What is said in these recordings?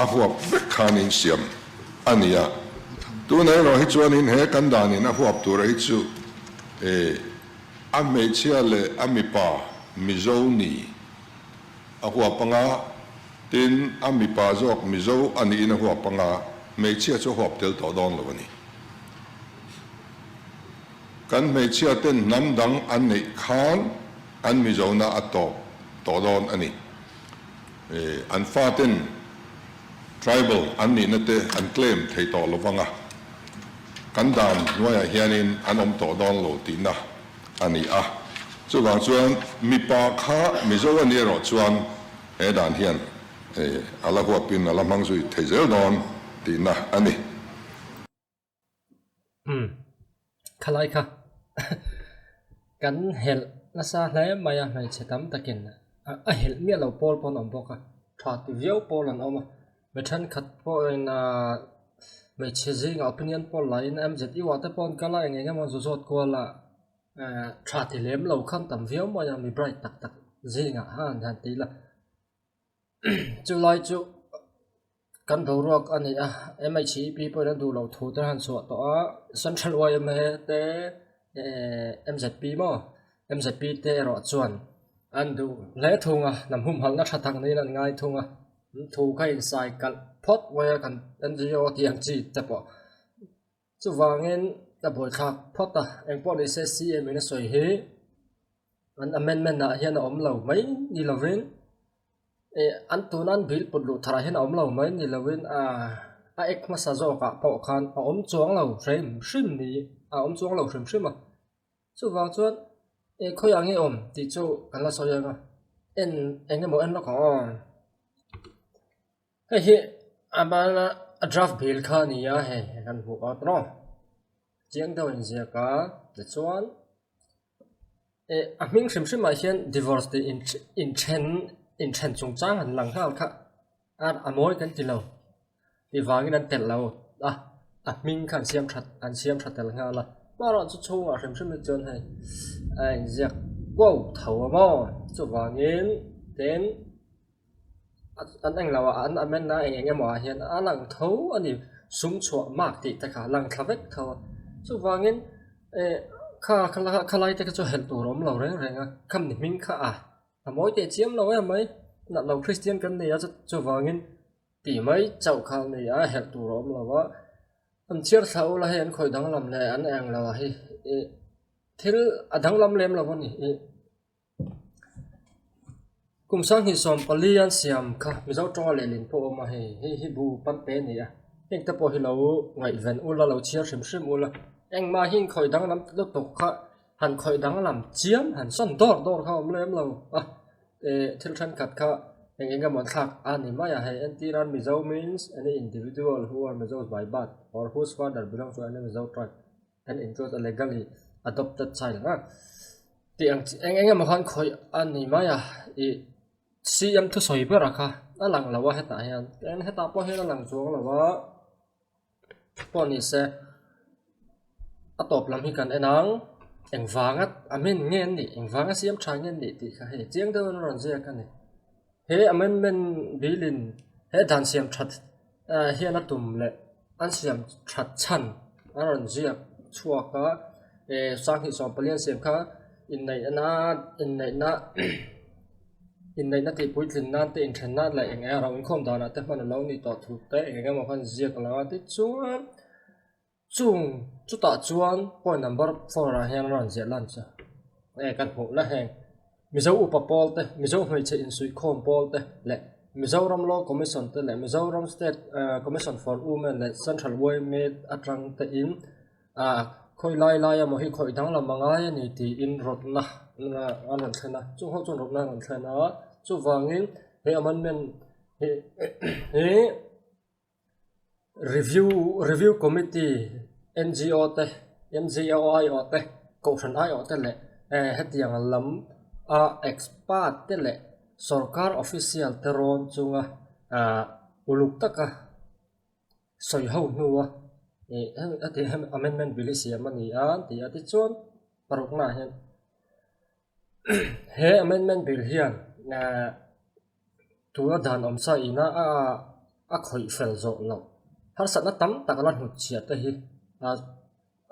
a huap vek khanin siam ania tu nei ro hi chuanin he kan danin a huap tur hi chu a meichia le a mipa mizo ni a huapanga tin a mipa jok mizo ani in a huapanga meichia chu huap tel to don lo ni kan meichia ten namdang an nei khan an mizo na ato to don ani an faten tribal an ni na te an claim thei to lovanga kan dan noya hianin an om to don lo ti na ani a chu wang chuan mi pa kha mizo ani ro chuan he dan hian ala huwa pin ala mangzui thei zel don ti na ani khalai kha kan hel na sa hle maya mai chetam takin a hel mi lo pol pon om boka tha ti view pol an oma me than khat po in me chezing opinion pol line am jet iwa te pon kala nge mon zo zot ko la tha ti lem lo kham tam view mo ya mi bright tak tak zinga han han ti la chu lai chu kan do rock ani MIC people dan du lo thu ta han so to central YM te MZP mo MZP te ro chuan an du le thunga nam hum hal na thatang ni nan ngai thunga thu khai cycle phot wa kan NGO tiang chi te po chu wangin ta boi khak phot ta eng policy CM na soi he an amendment na hian om lo mai ni lovin an tunan bil pudlu thara hian om lo mai ni lovin a ek ma sa zo ka po khan om chuang lo rem shim ni om chuang lo shim shim chu wang chuan khoi angi om ti chu kan la so yang enge mo en lo ko he abala a draft bill kha ni ya he kan hu a tro chiang do in zia ka de chuan a ming shim shim mai hian divorce the in chen chung chang han lang hal kha a moi kan ti lo ti wangin an tel lo a ming khan siam that tel nga la ma ron chu chu a shim shim le chon hai ai zia ko thau mo chu wangin ten an anh lawa an amen na enge mo hian a lang tho ani sum chua mak ti ta kha lang thavek tho chu wangin khalai te ka chu hel tu rom lo reng renga kham ni ming kha a moi te chiam lo mai na lo Christian kan ni a chu wangin ti mai chau khal ni a hel tu rom lo wa an chiar thau la hen khoi dang lam le an ang lawa hi thil adang lam lem lo ni kum sang hi som palian siam kha mizo tonga le lin po ma hi bu pan pe ni eng ta po hi lo ngai ven ula lo chiar shim shim ula eng ma hin khoi dang lam tu to kha han khoi dang lam chiam han son dor kha om lem lo thil than khat kha eng mon thak ani ma ya hai anti ran mizo means any individual who are mizo by birth or whose father belongs to any mizo tribe and includes a legally adopted child ti eng ma khan khoi ani ma ya CM thu soi ba rakha alang lawa heta hian en heta po hian alang chuang lawa poni se atop lam hi kan enang engwangat amen ngen ni engwanga siam thang ngen ni ti kha he chiang de ron je kan ni he amendment bilin he dan siam that hian atum le an siam that chan aron je chua ka sang hi som palian siam kha in nei na in nei na ti puitlin nan te in than na la eng a rawin khom dana te man lo ni to thu te eng ma khan zia ka la ti chuan chung chu ta chuan point number 4 a hian ron zia lan cha kan hu la heng mizo upa pol te mizo hmei che in sui khom pol te le Mizoram Law Commission te le Mizoram State Commission for Women le Central Women atrang te in khoi lai mo hi khoi dang la mangai ni ti in rot na an thena chu ho chu rot na an thena chu wangin he amendment he review committee NGO te NGOI o te caution ai o te le hetiang lam expert te le sarkar official te ron chunga uluk taka soi ho nuwa ati amendment bill siam ani an ti ati chon paruk na hian he amendment bill hian na tua dan omsa ina a khoi fel zo lo har sa na tam tak lan hu chia ta hi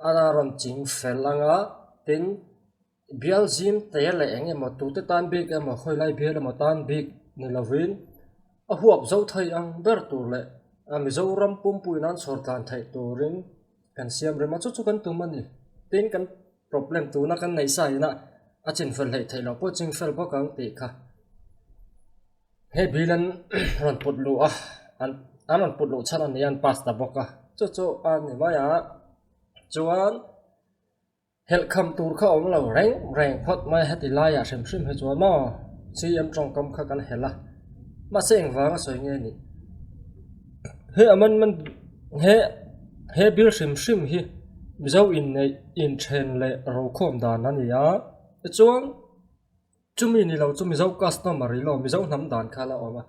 a ron ching fel anga tin bial zim te le enge mo tu te tan big emo khoi lai bial mo tan big ni lovin a huap zo thai ang ber tur le a mizoram pumpui nan sor tan thai turin kan siam re ma chu chu kan tu mani tin kan problem tu na kan nei sai na a chin fel hei thai lo po ching fel bo kang ti kha he bilan ron put lu an ron put lu chan an yan pasta boka chu chu an ni ma ya chuan hel kham tur kha om lo reng phot mai hati la ya sim sim he chuan mo si em trong kam kha kan hela ma seng wang soi nge ni he aman man he bil sim sim hi mizo in nei in chen le ro khom dan ani ya chuan chumi ni lo chu mizo customer lo mizo nam dan khala oma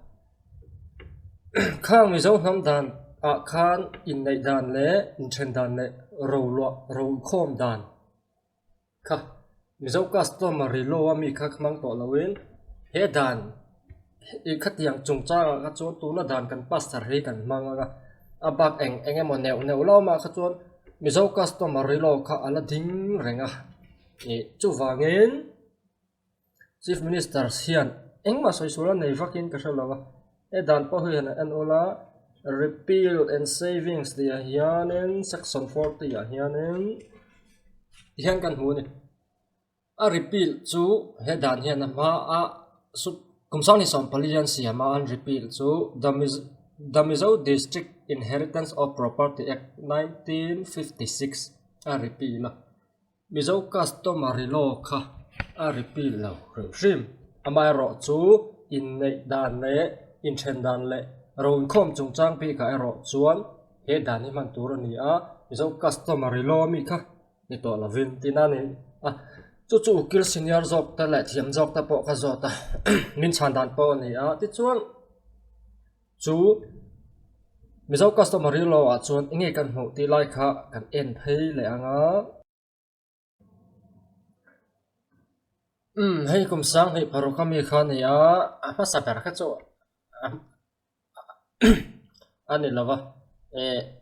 khang mizo nam dan a khan in nei dan le in chen dan le ro khom dan kha mizo customer lo ami kha khmang to lawin he dan i khat yang chung cha ka chu tu na dan kan pastor ri kan manga abak enge mo neu lo ma kha chuan mizo customer lo kha ala ding renga e chu wangin chief minister sian engma soi sura nei vakin ka shalawa e dan pa huyan an ola repeal and savings dia hianen section 40 ya hianen hian kan hu ni a repeal chu he dan hian ma a sub kumsang ni som palian siama an repeal chu the Mizo District Inheritance of Property Act 1956 a repeal Mizo customary law kha a repeal lo rim amai ro chu in nei dan le in chen dan le ro khom chung chang pi ka ro chuan he dan ni man tur ani a Mizo customary law mi kha ni to la vin tinani a chu kil senior job ta le thiam job ta po kha zo ta min chan dan po ni a ti chuan chu Mizo customary law a chuan inge kan hmu ti lai kha kan en phei le anga hei kum sang hei paru kami kha ni a apa sabar kha chu ani lava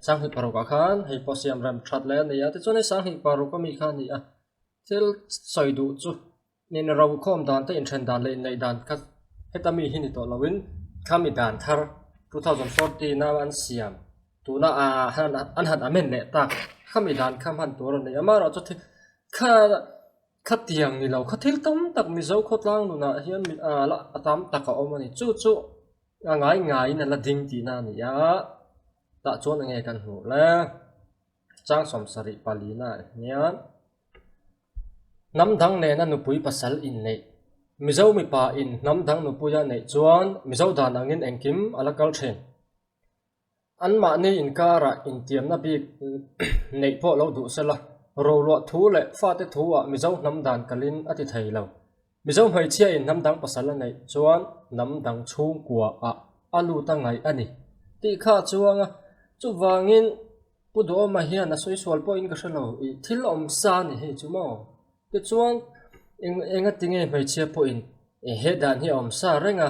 sang hei paru ka khan hei posiam ram that le ni a ti chuan sang hei paru kami kha ni a til soi du chu nin ro khom dan te in chen dan le nei dan kha hetami hi ni to lawin khami dan thar 2014 na an siam tu na an han amen le ta khami dan kham han tur ni ama ro chu kha tiang ni lo kha thil tam tak mi zo kho tlang nu na hian mi la atam taka omani chu ngai na la ding ti na ni ya ta chuan nge kan hu la chang som sari palina hian nam dang ne na nu pui pasal in nei mizo mi pa in nam dang nu puya nei chuan mizo dan angin engkim alakal then an ma nei in kara in tiam na bi nei po lo du sela ro lo thu le fa te thu a mizo nam dan kalin ati thei lo mizo hmai chia in nam dang pasal nei chuan nam dang chung kwa a alu ta ngai ani ti kha chuanga chu wangin pu do ma hian na soi swal po in ka shalo i thil om sa ni he chumo ti chuan enga tinge mai chia po in he dan hi om sa renga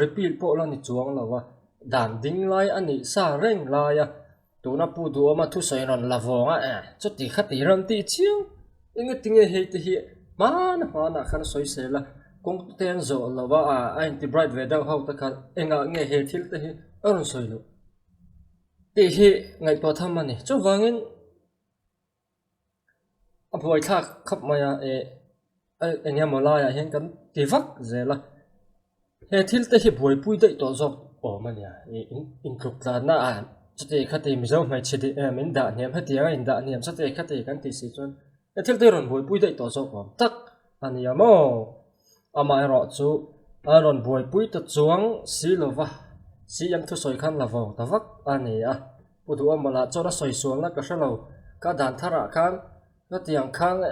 repeal po la ni chuang lawa dan ding lai ani sa reng la ya tu na pu du ma thu sai ron lavonga chu ti khati ram ti chiu enga tinge he ti hi mana khan soi se la kong ten zo lawa anti bright weather how ta khan enga nge he thil te hi aron soi lo ti hi ngai to thamani chu wangin apoi thak khap maya enya molaya hen kan ti vak zela he thil te hi boi pui dei to zok o mania in krup ta na chate khate mi zo mai chidi min da niam hatia in da niam chate khate kan ti si chon he thil te ron boi pui dei to zok om tak ania mo amai ro chu aron boi pui ta chuang si lova si yam thu soi khan lavo ta vak ania pudu amala chora soi suang na ka shalo ka dan thara khan nó tiếng khang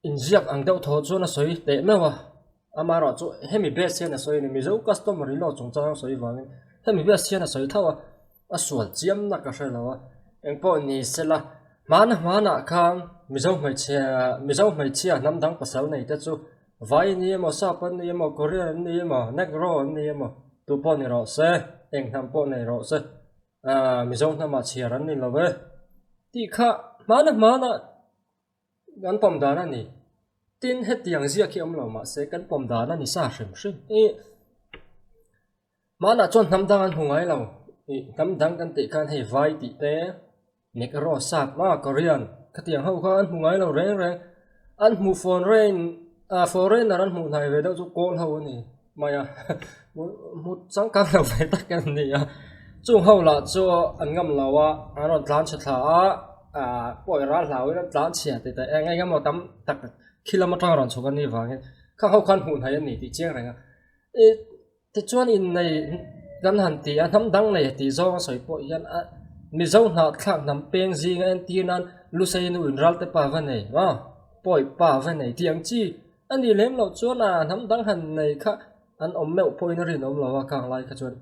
injiak ang deuh tho chu na soi te mewa ama ro chu hemi be se na soi ni mi zo customer lo chung chang soi wang hemi be se na soi thawa a sual chiam na ka shelawa engpo ni sela mana khang mi zo mai chia nam dang pasal nei te chu vai ni mo sapan ni mo korean ni mo negro ni mo tu po ni ro se eng tham po nei ro se mi zong na ma chiaran ni lo ve ti kha mana gan pom da na ni tin het tiang zia ki om lo ma se kan pom da na ni sa shim shim mana chon nam dang an hungai lo nam dang kan ti kan hei vai ti te negro sat ma korean khatiang ho kha an hungai lo reng an mu foreign an mu nai ve do chu kol ho ni maya mu chang ka lo ve ta kan ni chu ho la chu an ngam lawa an ron tlan cha tha poi ra hlawi ran tlan chia te ngai ngam tam tak kilometer ron chu kan ni wang kha ho khan hu nai ni ti chiang rang te chuan in nei gan han ti an ham dang nei ti zo soi po yan mi zo na thak nam peng ji ngan ti nan lu sei nu in ral te pa va nei poi pa va nei tiang chi an ni lem lo chuan nam dang han nei kha an om meu poi na rin om lo wa kang lai kha chuan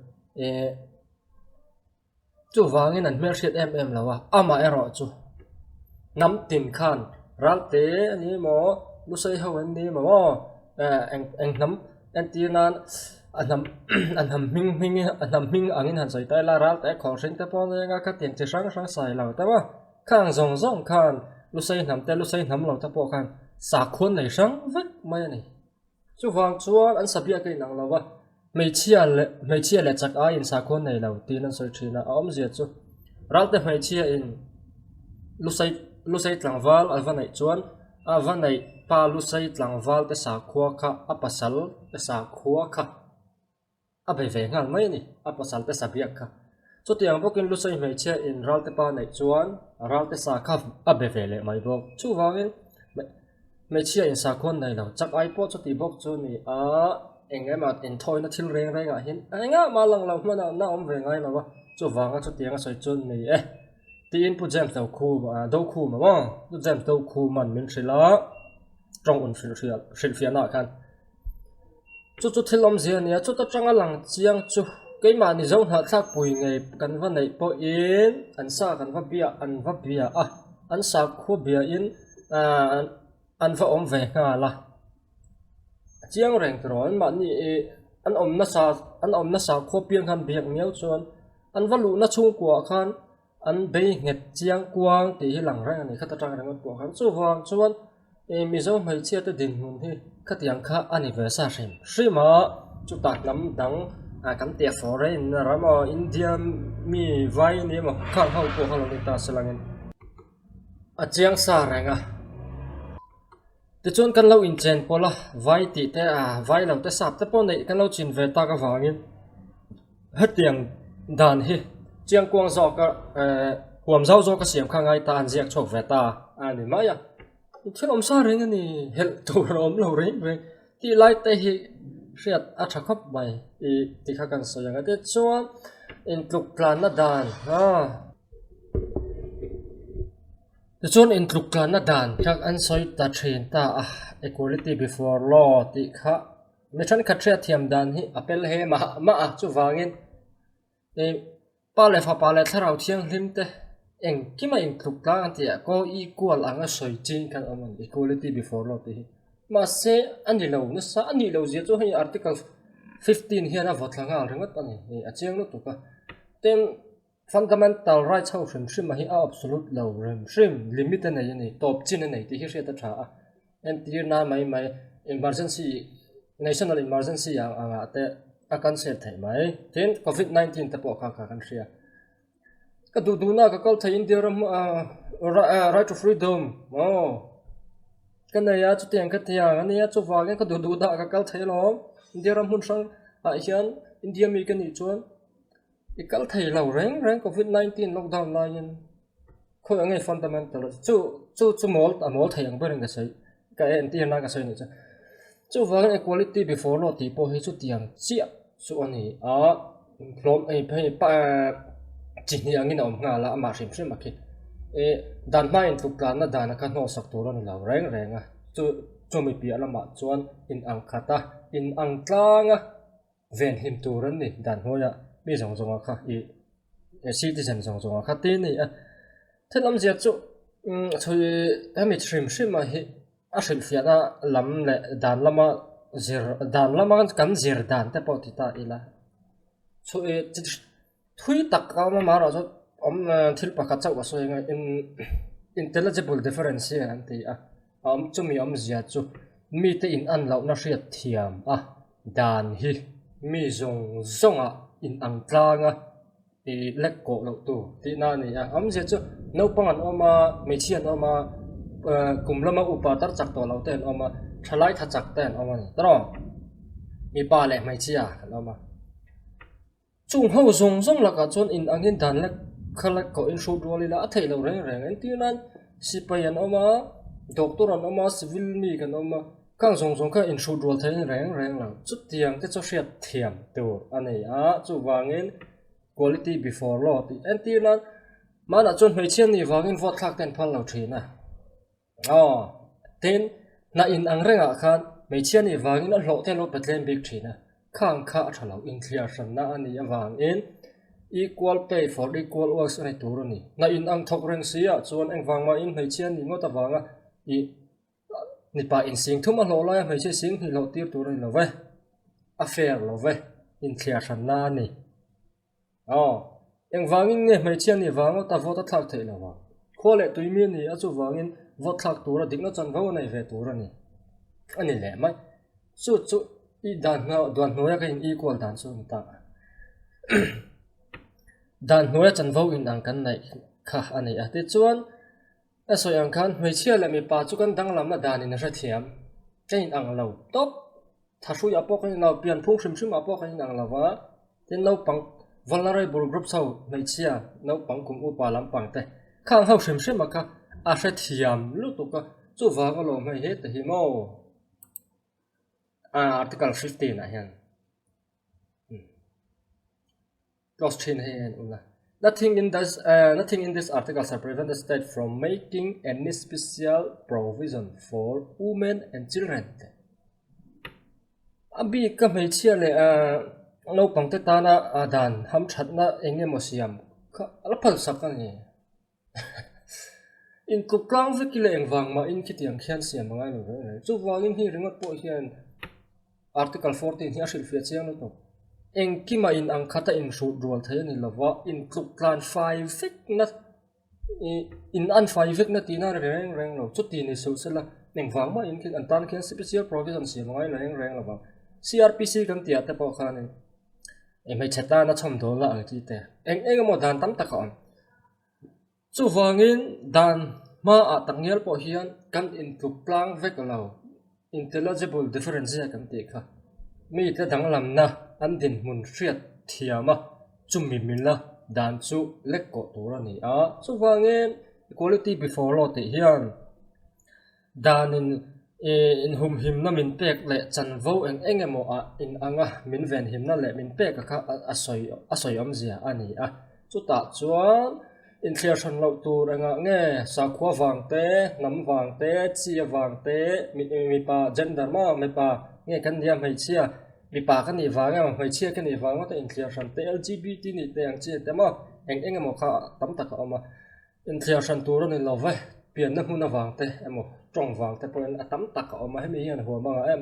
chu wangin an mer hriat em lo wa ama ero chu nam tin khan ral te ani mo lu sei ho an ni mo eng nam an ti nan an ham ming angin han soi tai la ral te khong sing te pon nga ka tiang chi sang sai lo ta wa khang zong khan lu sei nam lo ta po khan sa khon nei sang vek mai ni chu wang chuan an sabia kai nang lo wa mei chia le chak a in sa khon nei lo ti nan soi thina om zia chu ral te mei chia in lu sei tlangwal alwa nei chuan awa nei pa lu sei tlangwal te sa khua kha apasal te sa khua kha abe ve ngal mai ni apasal te sabia kha chu tiang bokin lu sei mei chia in ral te pa nei chuan ral te sa kha abe ve le mai bok chu wangin mei chia in sa khon nei lo chak ai po chu ti bok chu ni engema in thoi na thil reng a hin nga ma lang lo hmana na om ve ngai lo wa chu wanga chu tiang soi chun ni ti in pu jam tau khu do khu ma wa tu jam tau khu man min thrila trong un fril fia na khan chu thilom zia nia chu ta tanga lang chiang chu keima ni zong ha thak pui ngei kan va nei po in an sa kan va bia an sa khu bia in an va om ve nga la chiang reng tron ma ni an om na sa kho piang han biak miao chuan an va lu na chung kwa khan an be nget chiang kwang ti hi lang rang ani khata tang rang po khan chu wang chuan mi zo mai chia te din hun hi khatiang kha anniversary shima chu ta nam dang kan te foreign rama india mi vai ni ma khang hau po halo ni ta salangin chiang sa ranga te chon kan lo in chen pola vai ti te vai lo te sap te pon nei kan lo chin ve ta ka wangin hatiang dan hi chiang kwang zo ka huam zau zo ka siam khangai ta an jiak chok ve ta ani maya thilom sa reng ani hel tu rom lo reng ti lai te hi hriat a tha khop mai ti kha kan so yang te chuan in tluk plan na dan chuan in tluk tlan na dan thak an soi ta thin ta equality before law ti kha mi than kha thria thiam dan hi apel he ma chu wangin pa le tharau thiang hlim te eng kima in tluk tlan ti ko equal anga soi chin kan amon equality before law ti ma se ani lo na sa ani lo zia chu hi article 15 hian a vot langa ringot ani a chiang no tu ka ten fundamental rights how shrim hi absolute low shrim limit na yani top chin na ti hi ta tha and tier na mai emergency national emergency anga te akan set thai mai then covid 19 ta po kha kan ria ka du na ka kal thai india ram right to freedom kan ya chu tiang ka tia ani ya chu wagen ka du da ka kal thai lo india ram hun sang hian india mi kan ni chuan ikal thei lo reng covid 19 lockdown la yin khoi angai fundamental chu mol thei ang bereng ka sei ka en ti na ka sei ni chu wang equality before law ti po hi chu tiang chia chu ani from phei pa chi ni angin om nga la ma rim ma ki dan ma in tuk na dan ka no sak tur an lo reng chu mi pi ala ma chuan in ang khata in ang tlanga ven him turan ni dan hoya mi zong kha citizen zong kha ti ni thelam zia chu chui ami shrim ma hi a hrin fiana lam le dan lama zir dan lama kan zir dan te pawh ti ta ila chu e thui tak ka ma mara chu thil pakhat chau so intelligible difference an ti a chumi zia chu mi te in an lau na hriat thiam a dan hi mi zonga in ang tlanga i lek ko lo tu ti na ni a zia chu no pangan oma me chian oma kumlama upa tar chak to lo ten oma thalai tha chak ten oma ni tro mi pa le mai chia oma chung ho zong la ka chon in angin dan lek khalak ko in shoot wali la thei lo reng en ti nan sipayan oma doctor an oma civil mi kan oma kang zong ka in shoot wal thei reng la chu tiang te cho hriat thiam tur ani a chu wangin quality before law ti en ti nan mana chon mai chian ni wangin vote thak ten phal lo thina ten na in ang renga khan mai chian ni wangin a hlo te lo patlen big thina khang kha thalo in clear san na ani awangin equal pay for equal works ani turani na in ang thok reng sia chuan eng wangma in mai chian ni ngota wanga I nipa in sing thuma hlo la mai che sing hi lo tir turani lo ve affair lo ve in clear san na ni eng wangin nge mai chian ni wanga ta vote thak thei lo wa khole tuimi ni a chu wangin vote thak tura dikna chan go nei ve turani ani le mai chu I dan noya ka in equal dan so ta dan noya chan vo in ang kan nei kha ani ate chuan a so yang khan hmei chia la mi pa chu kan dang lam na dan in ra thiam kein ang lo top thasu ya po kan lo pian phung shim a po kan ang lawa tin no pang vulnerable group sau hmei chia no pang kum u pa lam pang te khang hau shim ma ka a ra thiam lu tu ka chu wa ga lo mai he te hi mo Article 15 ayan. Question here. Nothing in this article shall prevent the state from making any special provision for women and children. Abi ka mai chia le no pangte ta na adan ham that na enge mosiam ka alphal sakani. In kuplang vekile engwang ma in kitiang khian siam mangai lo chu wangin hi ringot po hian Article 14 here shall feature no to enkima in ang khata in shoot role thai ni lawa in club plan 5 fik na in an 5 fik na tina reng lo chuti ni so sala neng wang ma in kin antan khen special provision si mangai reng lawa CRPC kan tia te po khan e mai chata na chom do la ti te eng mo dan tam ta ka chu wangin dan ma a tangyal po hian kan in club plan vek lo intelligible difference kan te kha mi te dang lam na an din mun hriat thiama chumi mila dan chu lek ko tura ni a chu wangin equality before law te hian dan in hum him na min pek le chan vo emo a in anga min ven him na le min pek kha asoi zia ani a chu ta chuan inflation lo tur anga nge sa khwa wang te nam wang te chia wang te mi pa gender ma me pa nge kan dia mai chia mi pa kan ni wanga mai chia kan ni wanga te inflation te LGBT ni te ang chia te ma eng mo kha tam tak ma inflation tur ni lo ve pian na hu na wang te emo trong wang te poin atam tak ma he mi hian ho ma em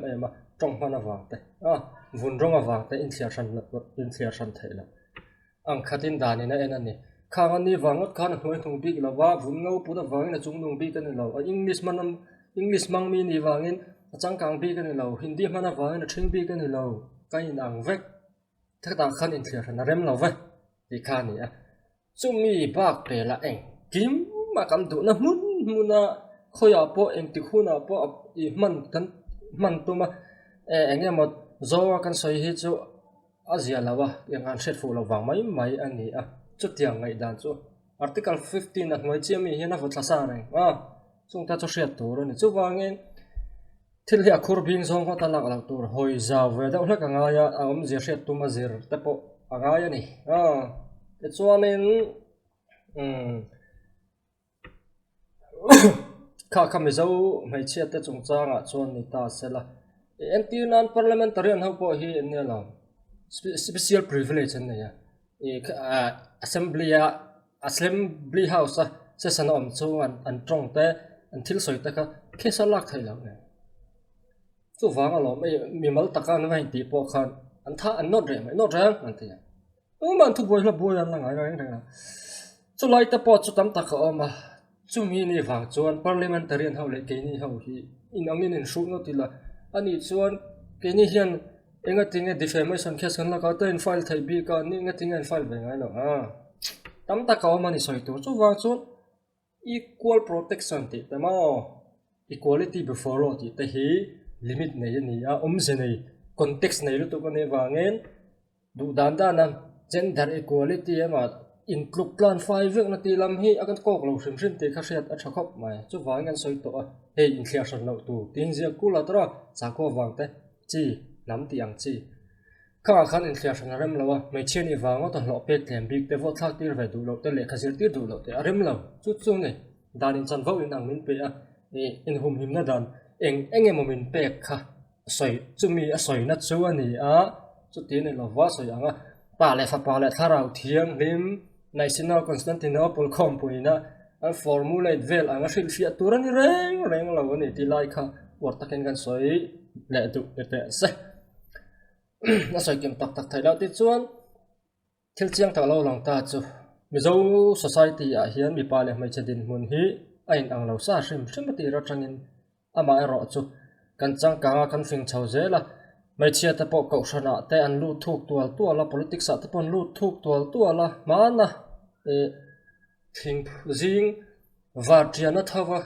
trong ma na wang te vun rong wang te inflation thela ang khatin dani na enani khang ani wangot khan hoi thung big lawa vun ngau pu da wangin chung nung bi kan lo english mang mi ni wangin achang kang bi kan lo hindi mana wangin thing bi kan lo kai nang vek thak ta khan in thia na rem lo ve ti khan ni a chumi bak pe la eng kim ma kam du na mun khoya po eng ti khuna po I man tu ma enge mo zo kan soi hi chu azia lawa yang an set fu lo wang mai ani a chu tiang ngai dan chu article 15 na hmai chiam hi na votla sa reng chung ta chu hriat tur ani chu wangin thil hi akhur bing zong ko talak lak tur hoi zaw ve da hla ka nga ya am je hriat tu ma zir te po anga ya ni te chuanin kha mi zo mai chia te chung changa chuan ni ta sela anti non parliamentarian ho po hi ne la special privilege ne ya assembly house session om chu an trong te an thil soi ta ka khi sao lạc thầy lâu này chú vàng alo mi mal taka nó hay tí po khan anh tha anh nốt rèm anh thì mà anh thu bồi là bồi anh là ngay rồi anh chú lại ta po chú tắm taka mà chú mi ni vàng chuan parliamentarian hậu lệ cái ni hậu hi in ang in shoot nó thì là anh đi chuan cái ni hiền anh nghe tiếng defamation case kan la ka ten file thai bi ka ni nghe tiếng file về ngay lo tắm taka mà ni soi tu chú vàng chuan equal protection thì ta mau equality before law thì ta hi limit này ni a gì này context này lúc tụi con này vàng nghe đủ đàn đàn nam gender equality mà include plan five việc nó thì làm hi akan kok lo sim thì khác xét ở trong khóc mà chú vàng ngân soi tổ hey inflation lo tu tiếng gì cũ là đó giá có vàng thế chi nắm tiền chi các khán inflation rem lo mấy chuyện này vàng nó lo pet thêm big te vot thắc tir về đủ lo te lệ khá tiền đủ lo te rem lo chút chút này đàn in chân vô in ang min pe a in home him na đàn em mà mình pe kha soi chú mi soi na chú anh chút tiền này là vá soi ang pa lệ thà rau thiêng lim national Constantinople compuina al formulate vel ang sil fiat turan reng lo ni ti lai kha war taken gan soi le tu te se na soi kim tak thai la ti chuan thil chiang ta lo lang ta chu mizo society a hian mi pa le mai chadin mun hi ain ang lo sa sim ti ra tangin ama ro chu kan chang ka kan fing chho zela mai chia ta po ko sana te an lu thuk tual la politics a te pon lu thuk tual la mana thing zing vartiana thawa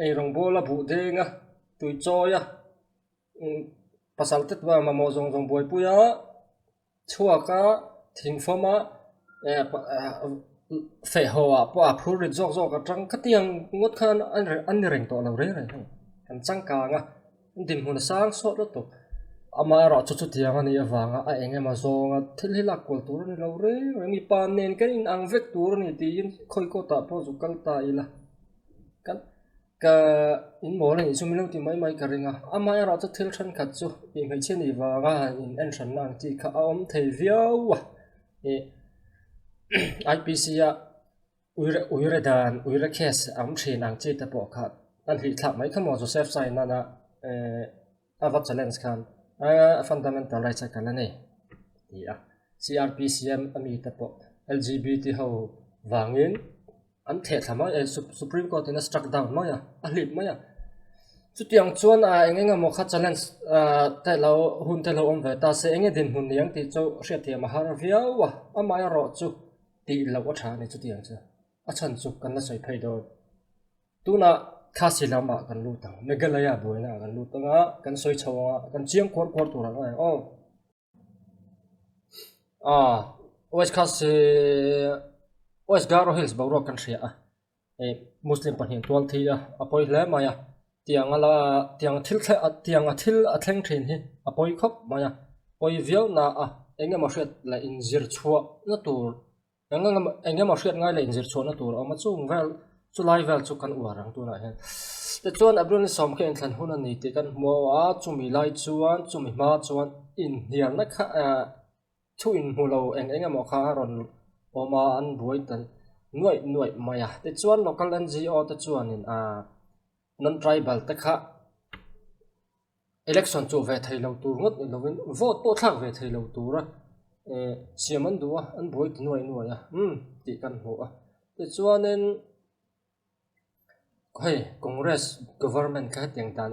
ei rong bola bu denga tui choya pasal tet wa ma mo jong boi puya chua ka thing foma fe hoa po a phur ri jok ka tang khatiang ngot khan an reng to lo re kan chang ka nga dim hun sang so lo to ama ro chu tiang ani awanga a enge ma zonga thil hilak kol tur ni lo re mi pan nen kan in ang vek tur ni ti in khoi ko ta po zu kal ta ila kan ka in mo le chu mi lo ti mai ka ringa ama ro chu thil than khat chu i mai chen ni wanga in en than nang ti kha om thei viawa IPC a uire dan uire case am thin ang chi ta po kha an hi thak mai khamo Joseph sai na avat challenge khan fundamental rights ka lani ya CRPCM ami ta po LGBT ho wangin an the thama Supreme Court in struck down maya alit maya chu tiang chuan a engenga mo kha challenge ta lo hun te lo om ve ta se enge din hun yang ti chu hria thia ma har viawa amaya ro chu ti lo wa tha ni chu tiang chu a chan chu kan na sai phai do tuna khasi lama kan lu tang megalaya boina kan lu tanga kan soi chawa kan chiang khor tu ra west garo hills bawro kan ria muslim pan hin twal thi apoi le maya tiang thil a thleng thin hi apoi khop maya poi viau na enga ma hriat la injir chhuwa na tur enga ma hriat ngai la injir chhuwa na tur ama chung vel chu lai vel chu kan uarang tu na hen te chuan abrun som khe en thlan hun ani te kan mo a chu mi lai chuan chu mi ma chuan in hian na kha chu in hulo enga mo kha ron oma an buai tan nuai maya te chuan local NGO te chuan in non tribal te kha election chu ve thei lo tur ngot lovin vote to thak ve thei lo tur siaman duwa an buai nuai ya ti kan ho te chuan en hey Congress government ka tiang tan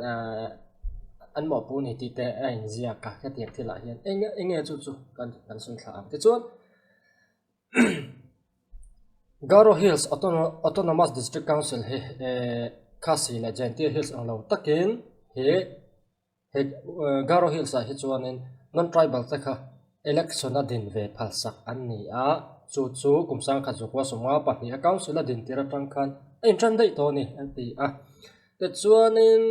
an mo pu ni ti te in zia ka tiang thila hian enge chu kan sun thla te chuan Garo Hills Autonomous District Council he Khasi la Gentile Hills ang lo takin he Garo Hills a hi chuanin non tribal ta kha election a din ve phalsak an ni a chu kumsang kha chukwa soma pa ni council a din tira tang khan in tran dei to ni an ti te chuanin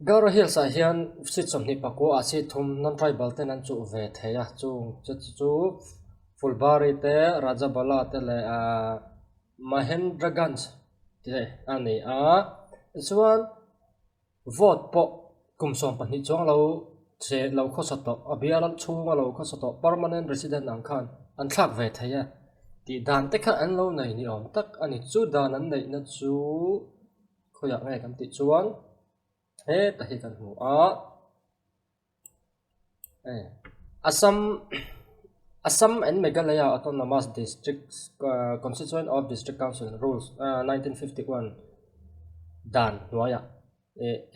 Garo Hills a hian sit som ni pako a si thum non tribal ten an chu ve theya chu Fulbari te Rajabala te le Mahendraganj te ani chuan vote po kumsom pani chong lo khosato abial chunga lo khosato permanent resident ang khan an thak ve thaya ti dan te kha an lo nei ni om tak ani chu dan an nei na chu ko ya ngai kan ti chuan he ta hi kan mu a Assam and Meghalaya Autonomous Districts Constituent of District Council Rules 1951 dan nuaya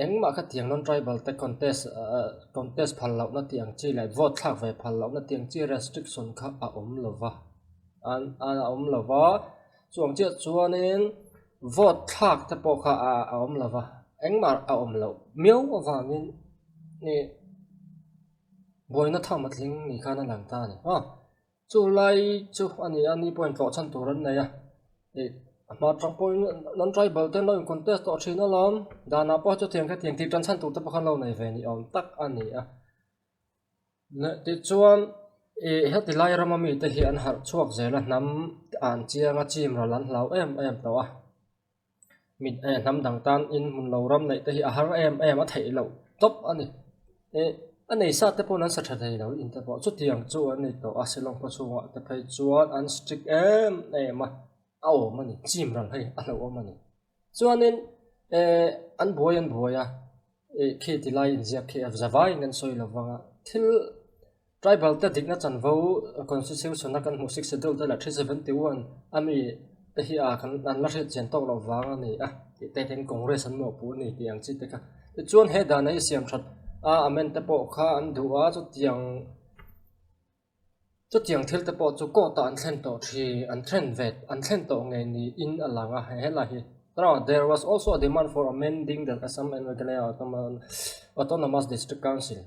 eng ma kha tiang non tribal te contest phal lau na tiang chi lai vote thak ve phal lau na tiang chi restriction kha a lova an lova chuang chi chuanin vote thak te po kha a lova eng ma a lo miau awangin ni boina thamatling ni khana lang ta ni chu lai chu ani point lo chan turan na ya ma trong point non tribal ten lo contest to thina lom dana po chu thiang kha thiang ti tran chan tu ta pakhan lo nei ve ni om tak ani a le ti chuan heti lai rama mi te hi an har chuak zela nam an chianga chim ra lan hlau em to a mi nam dang tan in mun lo ram nei te hi a har em a thei lo top ani anh này sát tới bốn anh sát thầy đâu in tập chút tiền chú anh này tổ asilong có chú họ tập thầy chú anh strict em mà mà này chim rằng hay anh đâu mà này chú anh nên anh bồi à khi thì lại giờ khi ở Zavai nên soi là vâng til tribal ta định nó chẳng vô constitution nó cần một six settle đó là 371 anh ấy cái hi cần anh lát chuyện tao là vâng này thì tại thành congress anh một bữa này thì anh chỉ cái chú anh hết đàn ấy xem thật amen te po kha an duwa chu tiang thil te po chu ko ta an thlen to thi an thlen vet an thlen to nge ni in alanga hela hi there was also a demand for amending the Assam and Meghalaya Autonomous District Council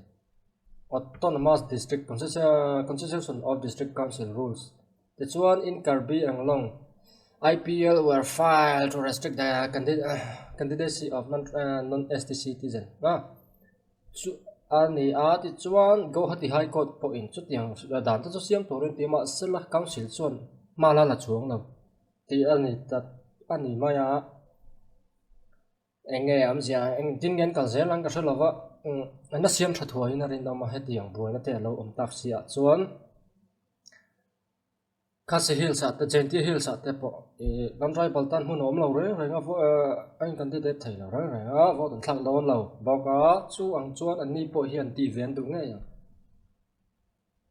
Autonomous District Constitution of District Council rules the one in Karbi Anglong IPL were filed to restrict the candidacy of non-ST citizen ani ti chuan go hati high court po in chu tiang dan ta chu siam torin ti ma sela council chuan mala la chuang lo ti ani maya enge am zia eng tin gen kal zelang ka thalawa na siam tha thuai na rin ma hetiang buai na te lo tak sia chuan Khasi Hills at the Genti Hills at the Nam Tribal Tan who nom low ring of anh candidate Taylor vote and tongue down low Boga chu ang chuan and nipo hian TV and do ngay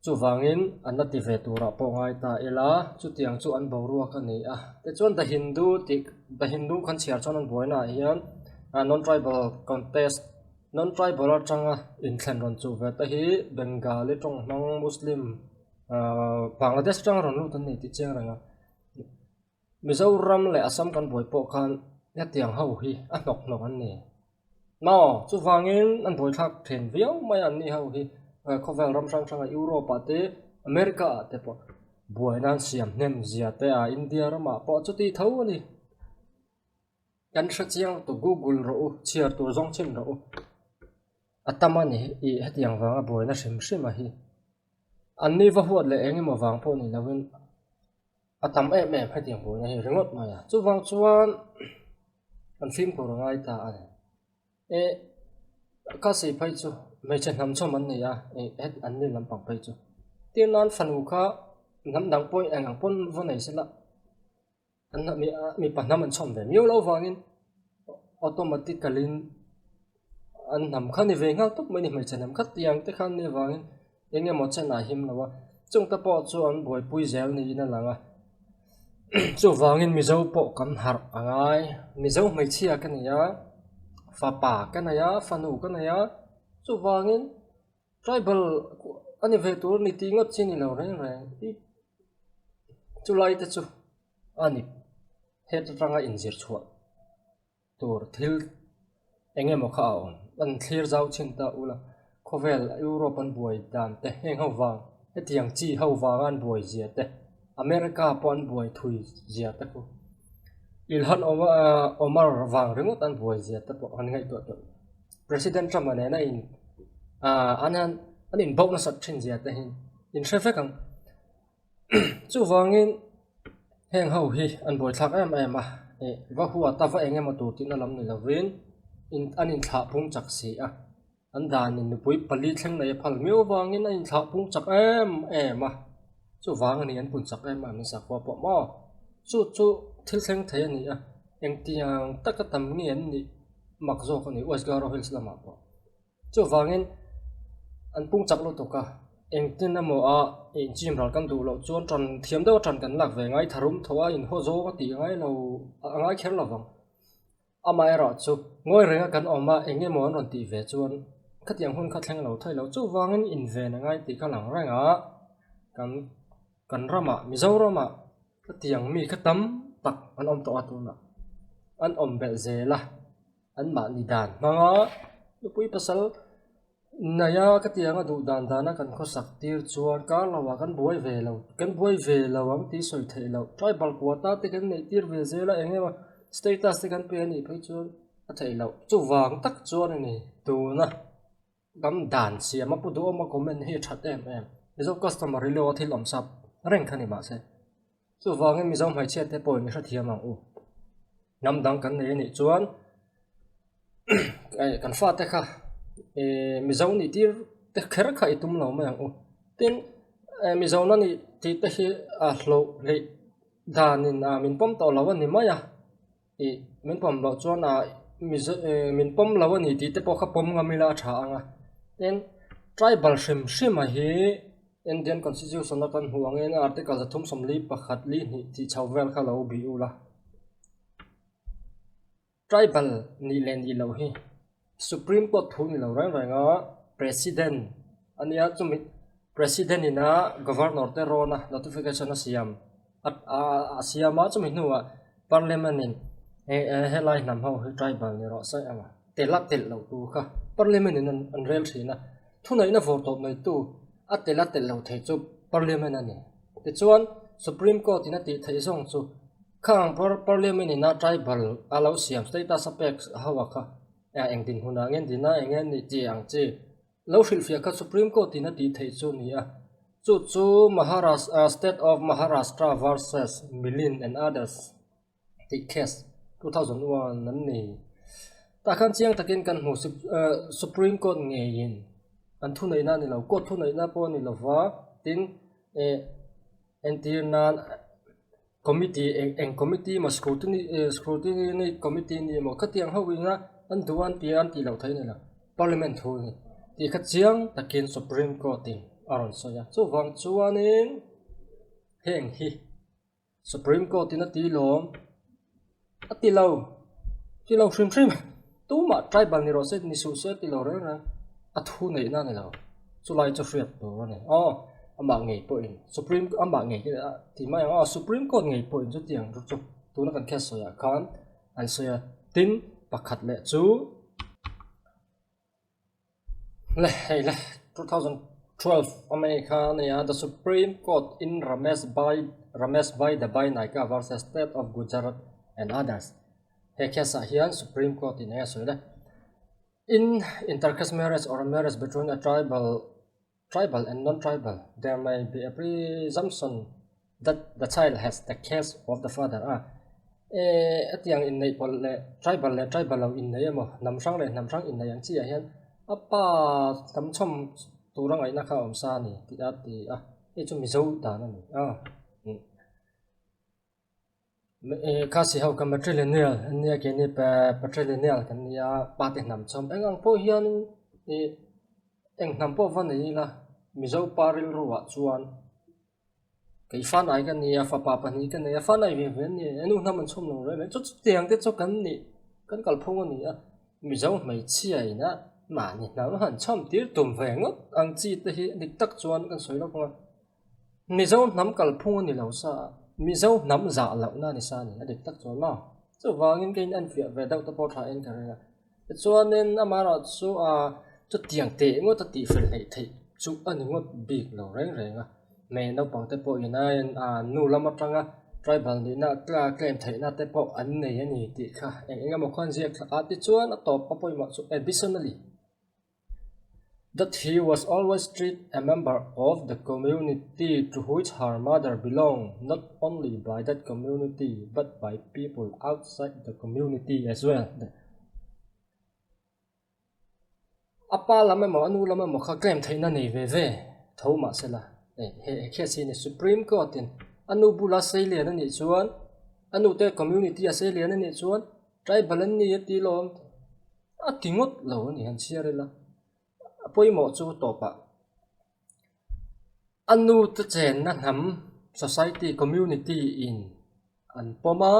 chu vangin an na tive tura po ngai ta ela chu tiang chu an boru ka ni te chuan the Hindu khan chiar chuan an boina hian non tribal contest non tribal atanga in thlan ron chu ve ta hi Bengali tong nang Muslim Bangladesh trang ron lu tan ni ti chang ranga Mizoram le Assam kan boi po khan ya tiang hau hi a nok an ni no chu wangin an boi thak then viau mai an ni hau hi khovel ram sang Europe te America te po boi nan siam nem zia te India rama po chu ti thau ni kan sha chiang to Google ro chiar to zong chen ro atamani I hetiang wanga boi na sim hi anh đi vào huột lệ anh mà vàng po này là bên tắm em hay tiếng bố này rất ngọt mà chú vàng chuan anh phim của người ta này các sĩ phải chú mấy chân nằm trong anh này hết anh đi làm bằng phải chú tiếng anh phần u khá nằm đằng po anh ngang pon vô này sẽ là anh mi bản nằm anh trong đấy nhiều lâu vàng automatically anh nằm khăn đi về ngang tốc mấy chân nằm cắt tiếng tới khăn đi vàng anh em một chân là him là chúng ta bỏ cho anh bồi bùi gel này là nga chú vangin mizo bỏ cầm hạt ngay mizo mấy chia cái này á pha pa cái này á pha nụ cái này á chú vangin tribal anh về tour này tiếng ngất trên này rồi chú lại thế chú anh hết ra ngay in diệt chuột tour thiếu anh em một khảo anh clear giao trên ta ula Khovel European boy dan te heng ho wang hetiang chi ho wangan boy zia te America pon boy thui zia te ko ilhan Omar wang ringot an boy zia te po an ngai to President Trump ane na in an in bok na sat thin zia te hin in traffic ang chu wangin heng ho hi an boy thak em va huwa ta va engem tu tin na lam ni lovin in an in tha phung chak si anh đàn nhìn bụi pali thằng này phal miêu vàng như này thạo phung chặt em mà chú vàng này anh phun chặt em mà mình sạc qua bỏ mò chú thiếu thằng thấy anh eng tiang takatam ngien ni makzo ko ni West Garo Hills lama po chu wangin an pung chak lo to ka eng tin mo a in chim ral kan du lo chuan tron thiam do tron kan lak ve ngai tharum thowa in ho zo ka ti ngai lo ngai kher lo wang ama era chu ngoi renga kan oma enge mo ron ti ve chuan khatiang hun khathlang lo thai lo chu wangin in ve na ngai ti ka lang ranga kan rama mizorama khatiang mi khatam tak an om to atuna an om bel zela an ma ni dan manga lupui pasal naya khatianga du dan dana kan kho sak tir chuan ka lawa kan buai ve lo ang ti soi thei lo tribal quota te kan nei tir ve zela enge ma status te kan pe ni phei chuan a thei lo chu wang tak chuan ani tu na gam dan sia ma pu do ma comment hi that em mizo customer relo thil om sap reng khani ma se chu wangin mizo mai che te point ni thiam ang u nam dang kan nei ni chuan kan fa te kha mizo ni tir te kher kha itum lo ma ang u tin mizo na ni ti te hi a hlo le danin a min pom to lawan ni ma ya min pom lo chuan a min pom lawan ni ti te po kha pom ngamila tha anga then tribal shim a hi Indian Constitution na kan huangin article sa thum somli pakhat li ni ti chawvel kha lo bi ula tribal ni len di lo hi Supreme Court thu ni lo rang ranga president ania chumi president ina governor te rona notification na siam siama chumi nuwa parliament in helai nam ho tribal ni ro sai ama telak tel lo tu kha parliament in an rel thina thunai na vote top nei tu atela tel lo thei chu parliament ani te chuan Supreme Court ina ti thei song chu khang parliament ina tribal alo siam status apek hawa kha eng din huna ngen dina engen ni ti ang chi lo shil fia kha Supreme Court ina ti thei chu ni a chu Maharashtra state of Maharashtra versus Milin and others the case 2001 nan ni ta khan chiang takin kan hu Supreme Court nge yin an thu nei na ni lo court thu nei na po ni lo wa tin internal committee eng committee ma scrutiny committee ni mo khatiang hawinga an duan ti an ti lo thai ni la parliament thu ni ti kha chiang takin Supreme Court tin aron soya chu wang chuanin heng hi Supreme Court tin ti lom ati lo shrim tu ma tribal ni ro se ni su se ti lo ra athu nei na ni lo chu lai chu friat to ni ama ngei po in Supreme ama ngei ti mai Supreme Court ngei po in chu tiang chu tu na kan case soya khan an soya tin pakhat le chu le 2012 America nia the Supreme Court in Ramesh Bhai Dabai Naika versus State of Gujarat and others he case hian Supreme Court in soya in intercaste marriage or marriage between a tribal and non-tribal, there may be a presumption that the child has the case of the father. Atiang in nei pol le tribal lo in nei mo namsang in nei yang chi a hian apa tamchom turang ai na kha om sa ni ti ati chu mi zo da na ni kasi hau ka matrilineal ania ke ni patrilineal kan nia pa te namchom engang po hian eng nam po van nei la mizo paril ruwa chuan kai fan ai kan nia fa pa pani kan nia fan ai ve ni enu nam an chom lo re chu tiang te chu kan ni kan kal phong ni a mizo mai chi ai na ma ni na han chom tir tum ve ngot ang chi te hi dik tak chuan kan soi lo nga mizo nam kal phong ni lo sa mizo nam za lo na ni sa ni dik tak chuan ma chu wangin kein an fia ve dau ta po tha en karega chuan nen amara chu chu tiang te ngot ti fel nei thei chu ani ngot big lo reng a me no pang te po ina nu lama tanga tribal ni na claim thei na te po an nei ani ti kha enga mo khan je kha ti chuan a top pa poi ma chu additionally that he was always treated a member of the community to which her mother belonged, not only by that community but by people outside the community as well. Apa lama mo anu lama mo kha claim thaina nei ve tho ma sela he khe si ni Supreme Court in anu bula sei le na ni chuan anu te community ase lian ni chuan tribal an ni ti lom a tingot lo ni han siarela poimo chu topa anu te chen na nam society community in an poma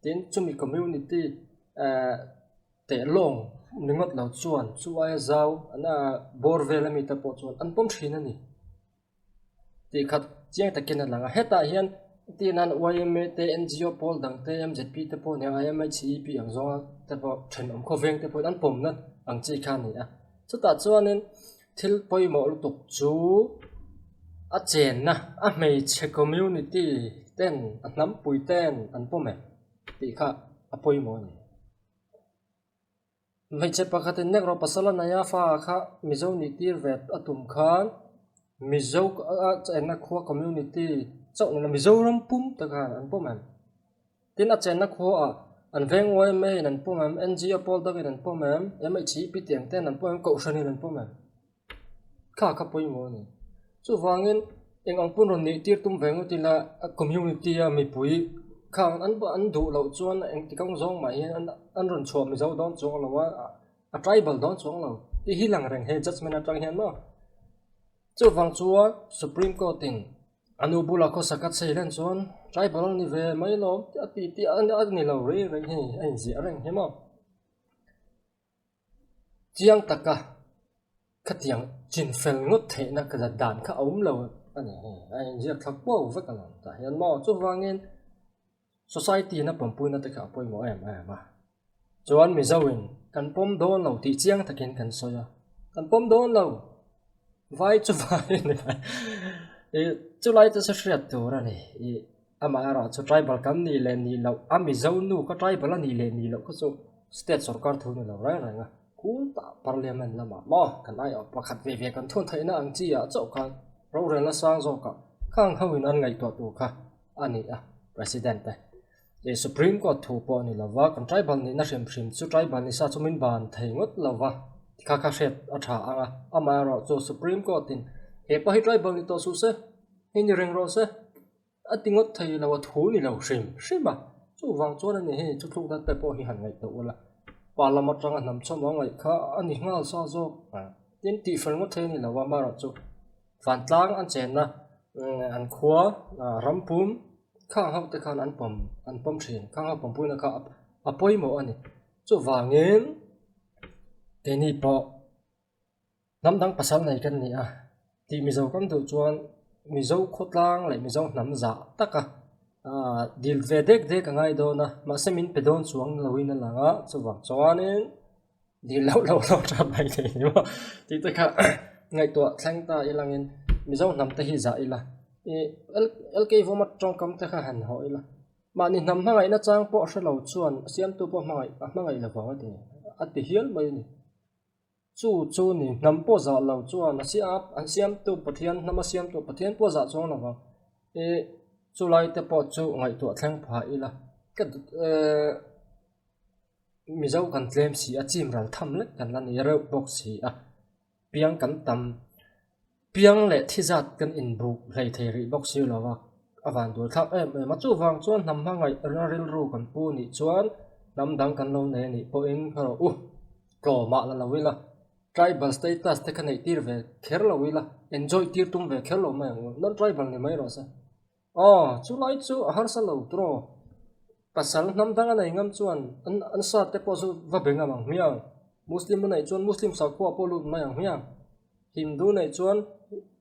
tin chumi community te long ningot lo chuan chuai zau ana borvel mi ta po chuan an pom thin ani ti khat chiang takin langa heta hian ti nan YMA te NGO pol dang te MZP te po ne IMHCP ang zonga te po then om khoveng te po an pom nan ang chi khan ni a chuta chuanin thil poimo lutuk chu a chen na a mei che community ten an nam pui ten an pome ti kha a poimo ni mei che pakhatin nek ro pasala na ya fa kha mizo ni tir vet atum khan mizo a chen na khuwa community chau na mizo ram pum ta khan an pom an tin a chen na khuwa an veng wai me an pom am NGO pol da an pom am MHCP tiang ten an pom ko shani an pom am kha poimo ni chu wangin eng ang pun ron ni tir tum veng ti la community a mi pui khang an du lo chuan eng ti kong zong mai an ron chho mi zo don chong lo wa a tribal don chong lo ti hi lang reng he judgment atang hian no chu wang chuwa supreme court in anu bula ko sakat sei len chuan tribal ni ve mai lo ti an ni lo re reng he ai ji reng he mo chiang taka khatiang chin fel ngot the na ka dan kha om lo ani ai ji thak po va ka lan ta hian mo chu wangin society na pampui na te kha poi mo em ma chuan mi zawin kan pom don lo ti chiang takin kan soya kan pom don lo vai chu vai ni e chu lai te sa shriat tu ra ni e ama ra chu tribal kam ni le ni lo ami zo nu ka tribal ni le ni lo ko chu state sarkar thu ni lo ra ra nga kun ta parliament lama mo kan ai op pakhat ve ve kan thon thaina ang chi a chau kan ro ren la sang zo ka khang hawin an ngai to tu kha ani a president ta e supreme court thu po ni lawa kan tribal ni na hrem chu tribal ni sa chumin ban theingot lawa kha shet a tha anga ama ro chu supreme court in he pa hi tribal ni to su se ni reng ro se atingot thei lawa thu ni lo shima chu wang chuan ni he chu thuk da pe po hi han ngai to wala parliament tanga nam choma ngai kha ani ngal sa zo tin ti fel ngot thei ni lawa ma ro chu van tlang an chen na an khua rampum khang hau te khan an pom thin khang hau pom puina kha apoi mo ani chu wangin te ni po nam dang pasal nei kan ni a ti mi zo kam du chuan mi zo khotlang le mi zo nam za taka dil ve dek angai do na ma semin pedon chuang loin langa chu wang chuanin dil lo tha bai te ni mo ti te kha ngai to thlang ta ilangin mi zo nam te hi za ila LK format trong kam te kha han ho ila ma ni nam hangai na chang po hre lo chuan siam tu po mangai la wa ti ati hial mai ni chu ni nam po za lo chuan an siam tu pathian nam siam tu pathian po za chong lawa e chu lai te po chu ngai tu thlang pha ila ka mi zo kan claim si a chim ral tham le kan lan ni ro box si a piang kan tam piang le thizat kan in book hlei thei ri box si lawa awan dur thak ma chu wang chuan nam hangai ril ru kan pu ni chuan nam dang kan lo ne ni po in kharo ko ma la lawila tribal status te kan ei tir ve kher lawila enjoy tir tum ve kher lo ma non tribal ni mai ro sa chu lai chu har sa lo tro pasal nam dang anai ngam chuan an sa te po zu va benga mang miang muslim nei chuan muslim sa kho po lut mai ang miang hindu nei chuan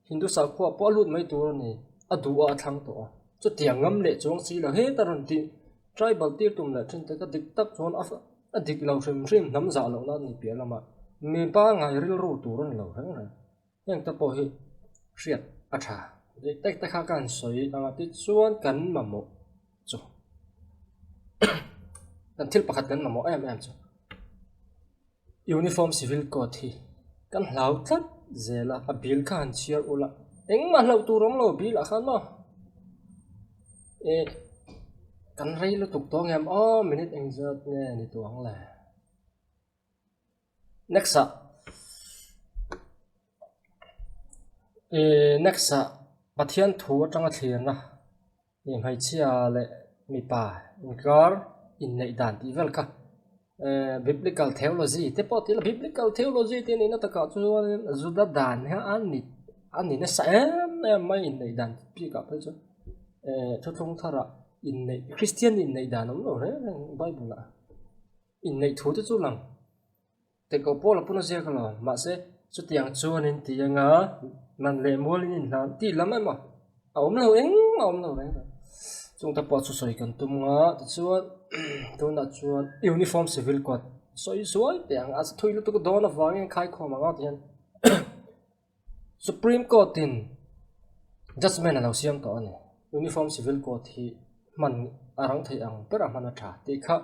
hindu sa kho po lut mai tur ni adu a thang to chu tiang ngam le chuang si la he taron ti tribal tir tum la thin te ka dik tak chuan a dik lo rim nam za lo na ni pia lama mi pa ngai ril ru tur ni lo rang ra yang ta po hi hriat a tha tek ta kha kan soi anga ti chuan kan ma mo chu kan thil pakhat kan ma mo em chu uniform civil code hi kan hlau tlat zela a bil khan chiar ula eng ma hlau tu rom lo bil a khan no e kan rei lo tuk to ngam minute eng zat nge ni tuang la next pathian thu atanga thlian na ni mai chia le mi pa gar in nei dan ti vel ka biblical theology te po ti la biblical theology te ni na ta ka chu zuda dan ha an ni na sa mai in nei dan pi ka pe chu thu thong thara in nei Christian in nei dan om lo re Bible la in nei thu te chu lang te ko po la puna sia ka lo ma se chu tiang chuan in ti anga nan le mol in nan ti lam ma om lo eng om lo re chung ta po chu soi kan tum nga ti chuan tu na chuan uniform civil code soi soi tiang as thui lu tu ko don awang khai kho ma nga tian Supreme Court in judgment alo siam to ani uniform civil code hi man arang thei ang pera man tha ti kha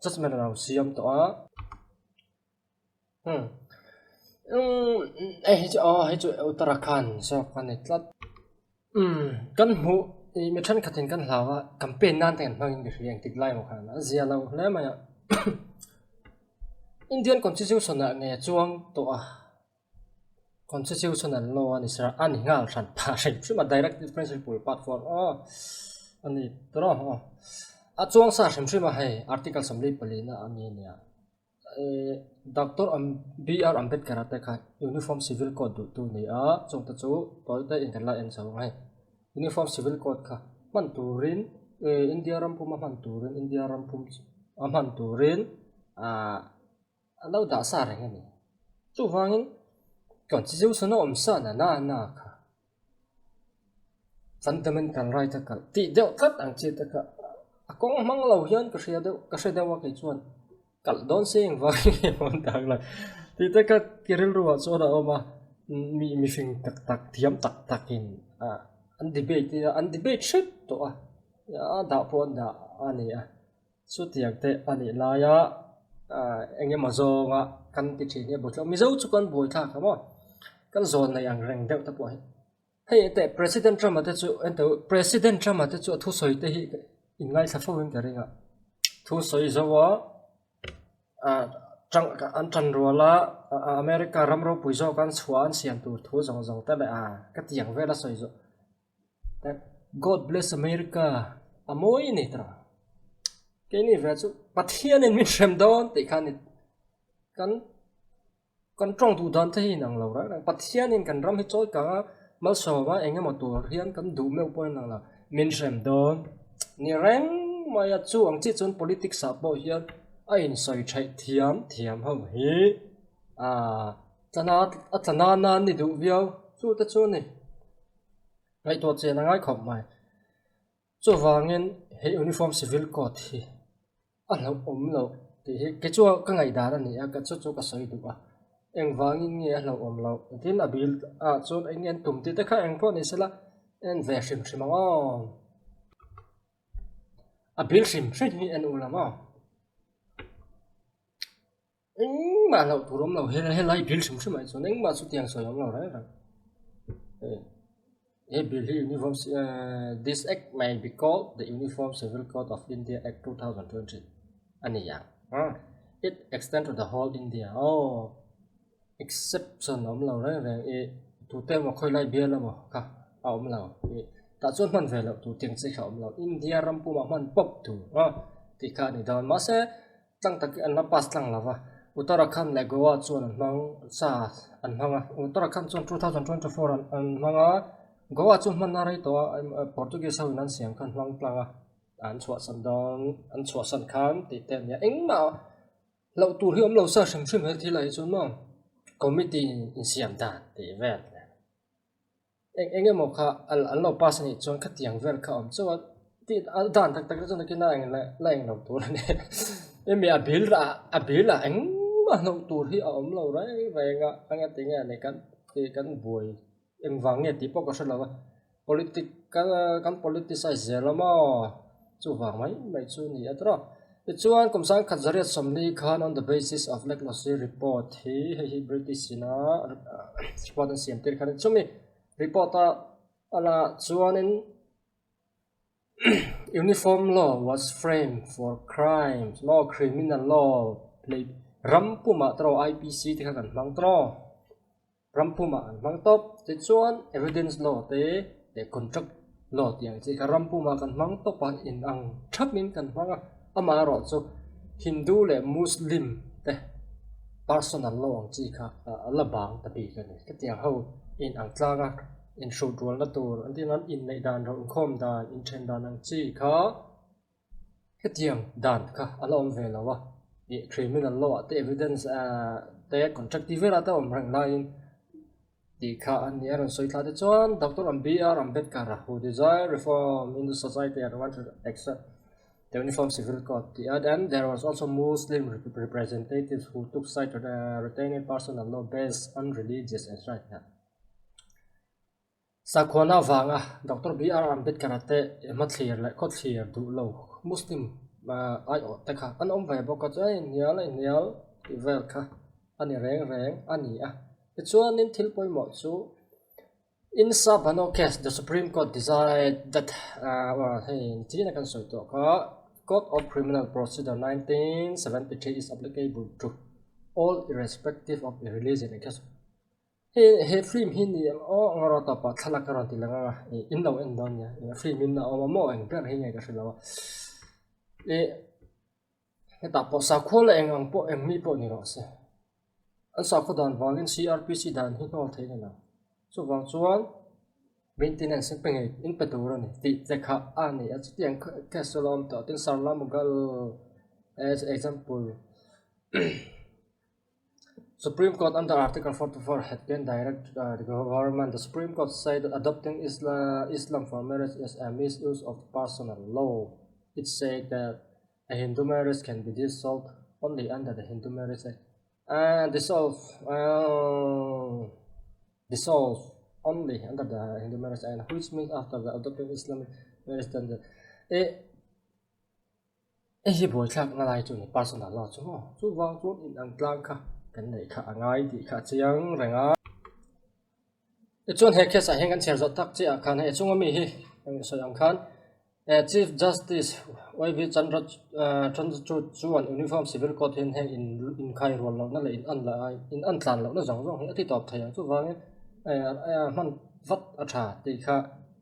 judgment alo siam to a hei chu Uttarakhand so kan tlat kan mu mi than khatin kan hlawa campaign nan ten hmang ni riang tik lai mo khana zia lo hle ma ya Indian constitution na nge chuang to a constitutional law ani sir ani ngal than pa sai chuma directive principle part 4 ani tro a chuang sa sem chima hai article samli palina ani nia Dr. B.R. Ambedkar ate kha uniform civil code tu ni a chung ta chu toite in la en so hai uniform civil code kha man turin India rampum man turin India rampum man turin alo da sa re ni chu wangin constitution om sa na kha fundamental right ka ti deu kat ang chi ta ka akong mang lo hian ka sia deu wa kai chuan kal don sing wa mon tang la ti ta ka kiril ruwa so da oma mi fing tak thiam tak in an debate shit to ya da pon da ani su tiak te ani la ya enge ma zo nga kan ti thi ne bo mi zo chu kan boi tha ka mo kan zon na yang reng deu ta po hei te president Trump ate chu thu soi te hi in ngai sa fo win ka ringa thu soi zo wa an chan ruala America ramro puizo kan chuan sian tur thu zong ta le ka tiang vela soi zo God bless America amoi ni tra ke ni ve chu pathian in mi shem don te khan kan trong tu dan te nang lo ra pathian in kan ram hi choi ka mal so ma enga mo tur hian kan du meu point nang la min shem don ni reng ma ya chu ang chi chun politics sa bo hian in soi chai thiam ho hi chana na ni du viau chu ta chu ni ngai to che na ngai khop mai chu wangin he uniform civil code hi alo lo ti he ke chu ka ngai da ni ka chu ka soi du eng wangin nge alo lo tin abil chun engen tum ti ta kha eng pho ni sala en ve shim shim abil shim ni en ulama mà lâu tụi nó lâu hay lại bill sum sum so neng mà số tiền so yong lâu đấy uniform this act may be called the Uniform Civil Code of India Act 2020 ani yang it extends to the whole India exception lâu đấy tụi tem mà khơi lại bill là mà cả lâu ta chọn man về lâu tụi tiền sẽ khom lâu India rampu mà man pop tu thì cả này đó mà sẽ tăng tắc anh nó pass lang là Uttarakhand le Goa chuan an hmanga Uttarakhand chuan 2024 an hmanga Goa chuan man na rei to Portuguese ho nan siam khan hmang tlanga an chua san khan ti tem ya engma lo tur hi lo sa shim shim he thi lai chuan ma committee in siam dan ti vel enge mo kha an lo pass ni chuan kha tiang vel kha chuan ti dan tak chuan ki na la eng lo tur ne emi abil la eng mà nông tur hi om lo đấy về nga anh tiếng này kan buổi em vắng nghe tí bóc cái là kan politicize là mà chu vàng mấy chu ni atro the chuan kom sang khazariat somni khan on the basis of lackluster report hi British na report siam tir khan chumi report ala chuan in uniform law was framed for crimes more criminal law play rampuma tro IPC ti khan mang tro rampuma mang top ti chuan evidence law te contract lo tiang chi ka rampu ma kan mang to pa in ang thamin kan manga ama ro chu Hindu le Muslim te personal law ang chi kha ala bang ta pi kan ka tiang ho in ang tlaga in show dual na tur antin an in nei dan ro khom dan in chen dan ang chi kha ka tiang dan kha alom ve lawa i criminal law te evidence te contractive ra ta om rang lain ti kha an ni aron soi thla de chuan Dr. B.R. Ambedkar who desire reform in the society and wanted to accept the Uniform Civil Code. And there was also Muslim representatives who took side to the retaining personal law based on religious and right. Sakwana vanga Dr. B.R. Ambedkar te mathlir le ko thlir du lo Muslim ai o ta kha an om ve bo ka chai nial vel kha ani reng ani a chuan in thil poi mo chu in Sabano case the Supreme Court decided that Tina kan soi to ka Code of Criminal Procedure 1973 is applicable to all irrespective of the religion case he film hin ni o ngara ta pa thala karan ti langa in lo en don ya film in na o mo en per hi ngai ka shilo e ta po sa khol eng ang po em mi po ni ro se an sa ko dan wangin CRPC dan hi no thei na so wang chuan maintenance pengai in patura ni ti zakha ani a chiang ka salom to tin sarlam gal as example Supreme Court under Article 44 had been direct the government. The Supreme Court said that adopting Islam for marriage is a misuse of personal law. It said that a Hindu marriage can be dissolved only under the Hindu Marriage Act. And dissolve only under the Hindu Marriage Act, which means after the adopting Islamic marriage standard. Hi boy khak na lai chu ni personal law chu chu wang chu in ang tlang kha kan nei kha angai ti kha chiang renga e chon he case a heng an cher zo tak chi a khan he chunga mi hi so yang khan Chief Justice YV Chandrachud chuan Uniform Civil Code hin heng in khai rol lo na le in an tlan lo na jong jong hi ti top thai chu wang man vat a tha ti kha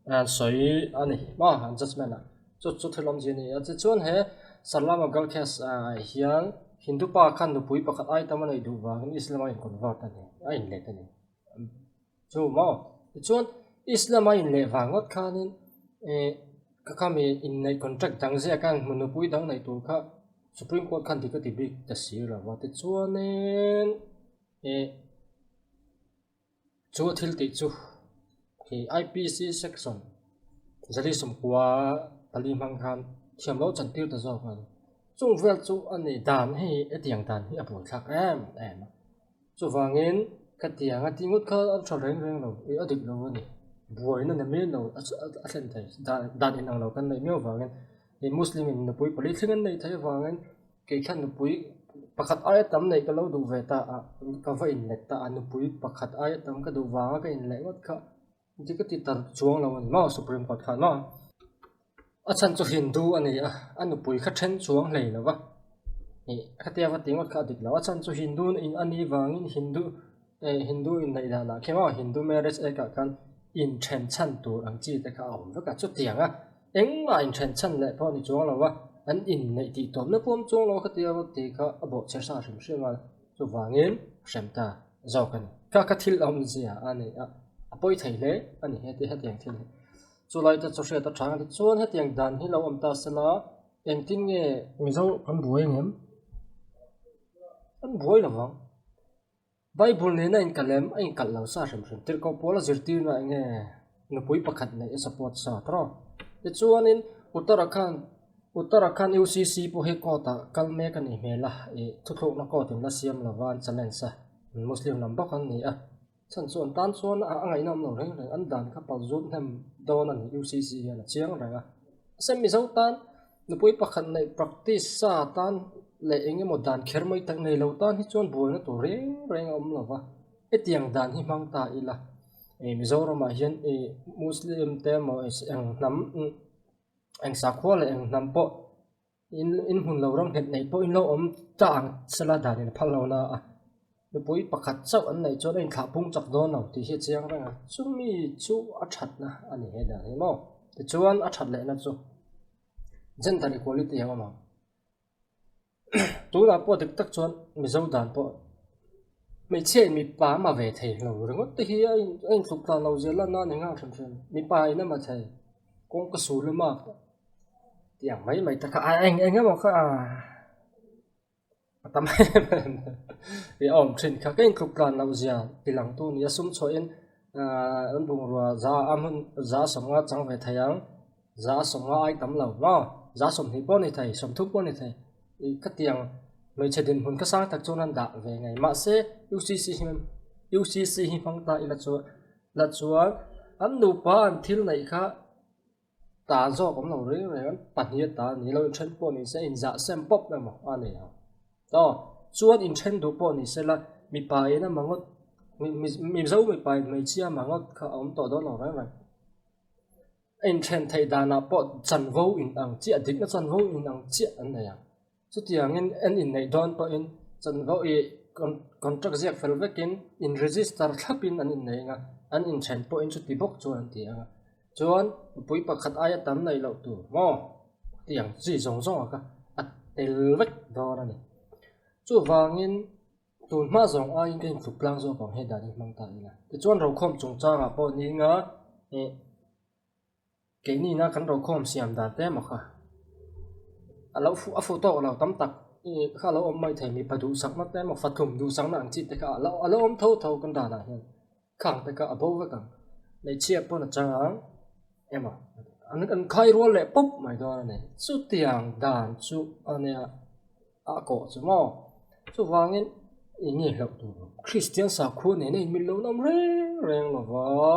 an soi ani ma han judgment a chu thlom ji ni a chuan he Sarlama gal case hian Hindu pa khan nu pui pakhat ai tamana I du wang Islam in convert ani ai in le tani chu mo chuan Islam in le wangot khanin ka kami in nei contract dang zia kan munu pui dang nei tu kha Supreme Court khan ti ka ti big ta sir wa ti chuanin chu thil ti chu hi IPC section zali som kwa tali mang khan thiam lo chan tir ta zo khan chung vel chu ani dan hi etiang dan hi apoi thak em chu wangin ka tiang a tingut kha an thol reng lo e adik lo ani buai na me no a thlen thai dan in ang lo kan nei myo wangin ni Muslim in na pui pali thlingan nei thai wangin ke khan na pui pakhat ai tam nei ka lo du ve ta ka va in let ta an pui pakhat ai tam ka du wa ka in le ngot kha ji ka ti tar chuang lo ani ma Supreme Court khan ma achan chu Hindu ani anu pui kha then chuang hlei lawa ni khatia wa tingot kha dik lawa achan chu Hindu in ani wangin Hindu in nei da na khema Hindu marriage eka kan in chen chan tu ang chi te kha om ka chu tianga eng ma in chen chan le pho ni chuang lawa an in nei ti tom na pom chuang lo khatia wa ti kha abo che sa rim shema chu wangin shamta zo kan ka thil om zia ani apoi thai le ani he tiang thil chulai ta chu ta thang ti chuan he tiang dan hi lo om ta sala eng tin nge mizo kan buai ngem an buai lawang Bible ne na in kalem ai kal lo sa rim tir ko pola zirti na nge no pui pakhat nei support sa tro ti chuan in Uttarakhand UCC po he ko ta kalme kan I mela thuthlok na ko tin na siam lawan challenge sa Muslim number kan ni chan chuan tan chuan angai nam lo reng an dan kha pal zut hem don an UCC na chiang ranga semi zo tan nu pui pakhat nei practice sa tan le enge mo dan khermoi tak nei lo tan hi chuan boi na to reng om lova etiang dan hi mang ta ila Mizoram a hian Muslim te mo eng nam eng sakhwal eng nam po in hun lo rong het nei po in lo om tang sala dan in phal lo na nu pui pakhat chau an nei chuan in thla pung chak don lo ti hi chiang ranga chumi chu a that na ani he da he mo thì chuan a that le na chu gender equality anga ma tu la po dik tak chuan mi zo dan po mi che mi pa ma ve thei lo ringot te hi anh suk ta lo je la na ne nga thon thon mi pa ina ma thei kong ka su le ma tiang mấy ta ka anh em mà tâm vì ông trên các cái cục càn lâu giờ thì lòng tu ni sum cho in anh bùng rồi giá sống ngã chẳng về thầy ăn giá sống ngã ai tắm lâu nó giá sống thì bao nhiêu thầy sống thuốc bao nhiêu thầy cái tiền mấy chế định muốn cái sáng thật cho nên đã về ngày mà sẽ UCC hi phong ta là cho anh đủ ba anh thiếu này khác ta do cũng lâu rồi anh bản hiện ta ni lâu chân bao nhiêu sẽ in giá xem bốc này mà anh này đó chuan in chen du po ni sela mi pai na mangot mi zo mi pai mai chia mangot kha om to do lo ra in chen thai dana po chan vo in ang chia dik na chan vo in ang chia an này chu tiang in nei don po in chan vo e contract ziak fel vekin in register thapin an in nei nga an in chen po in chu ti bok chuan ti anga chuan pui pakhat aya tam nei lo tu mo tiang ji zong zong ka at tel vek do na ni chu wangin tun ma zong a in ken thuplang zo pang he da ni mang ta ina ti chuan ro khom chung cha nga po ni nga ke ni na kan ro khom siam da te ma kha alo a photo lo tam tak kha lo om mai thei mi padu sak ma te ma phat khum du sang na ang chi te ka alo om tho kan da na hian khang te ka abo wa kan nei chia po na chang ema an khai ro le pop mai do na chu tiang dan chu ania a ko chu mo chu wangin ini lo tu Christian sa khu ne nei min lo nam reng lo wa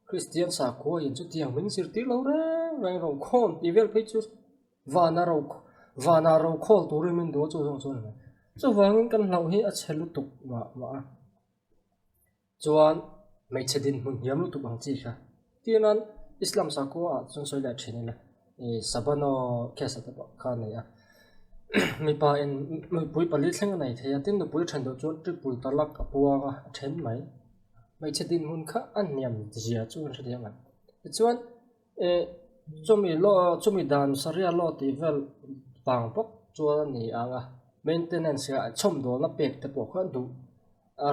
Christian sa khu in chu tiang min sir ti lo reng ro khom ti vel pe chu vana ro khol tu ri min do chu na chu wangin kan lo hi a chelu tuk ma chuan mai chedin mun yam lu tu bang chi kha tinan Islam sa khu a chung soi la thini la sabano kesa ta kha ne ya mi pa in mi pui pali thleng nei thei tin no pui than do chu triple talak apua ga then mai chedin mun kha an niam zia chu an thia ngan chuan chumi dan saria lo ti vel pang pok chuan ni anga maintenance ga chom do na pek te po kha du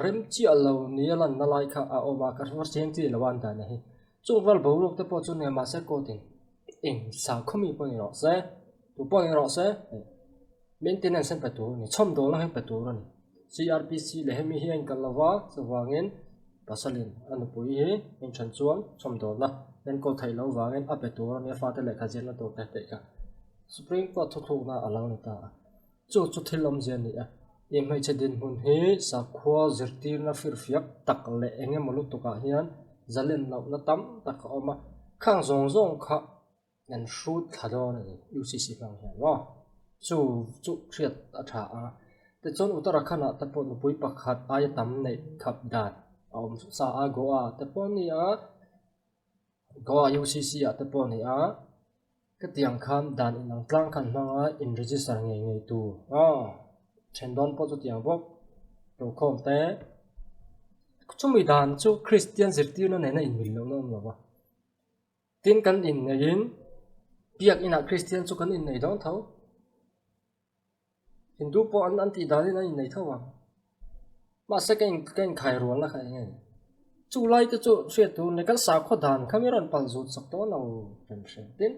rem chi alo ni lan na lai kha a oma ka war cheng ti lawan da nei chung vel bo lok te po chu ne ma se ko tin ing sa khomi po ni ro se tu po ni ro se maintenance en patu ni chom do la hen patu ran CRPC le hemi hian kalawa chawangin pasalin anu pui hi en chan chuan chom do la en ko thai lo wangin a patu ran ya fa te le kha jen to te ka Supreme Court thu na alang ta chu thilom jen ni a em mai chedin hun he sa khwa zirtir na firfiak tak le enge molu to ka hian zalen lo na tam tak oma khang zong kha en shoot thadon ni UCC kang hian wa chu khiat a tha a te chon Uttarakhand ta pon pui pakhat ai tam nei khap dan om sa a goa te pon ni a goa UCC a te pon ni a ka tiang khan dan in ang tlang khan manga in register ngei tu chendon po chu tiang bok ro khom te chumi dan chu Christian zirtir na na in mil lo no wa tin kan in nein piak ina Christian chu kan in nei don thau Hindu po an ti dali na in nei thau wa ma se ken khai rual la khai ngai chu lai te chu hriat tu ne kan sa kho dan khamiran pal zut sak to no ren shen tin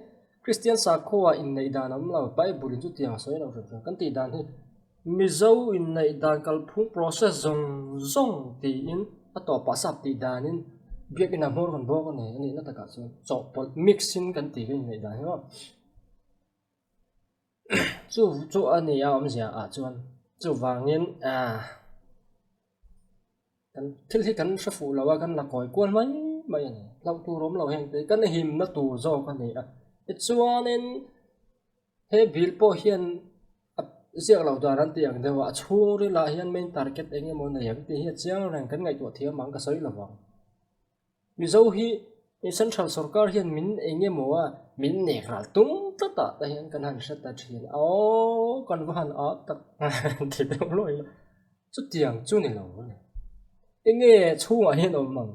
Christian sa kho wa in nei dan am la Bible in chu tiang soi no ren kan ti dan hi mizo in nei dan kal phung process zong ti in ato pa sap ti dan in biak ina mor kan bo ko ne ani na ta ka so pol mixing kan ti kan nei dan ha chu ani ya om sia a chuan chu wangin kan thil hi kan sa fu lawa kan la koi kwal mai ani lau tu rom lau heng te kan him na tu zo kan ni a chuanin he bil po hian ziak lau daran ti ang dewa churi la hian main target enge mo na yang ti hi chiang rang kan ngai to thia mang ka soi lawa mi zo hi central sarkar hian min enge mo a min ne ral tung ta hian kan han sat ta thin kan van a tak ti de loi chu tiang chu ni lo ne enge chunga hian om mang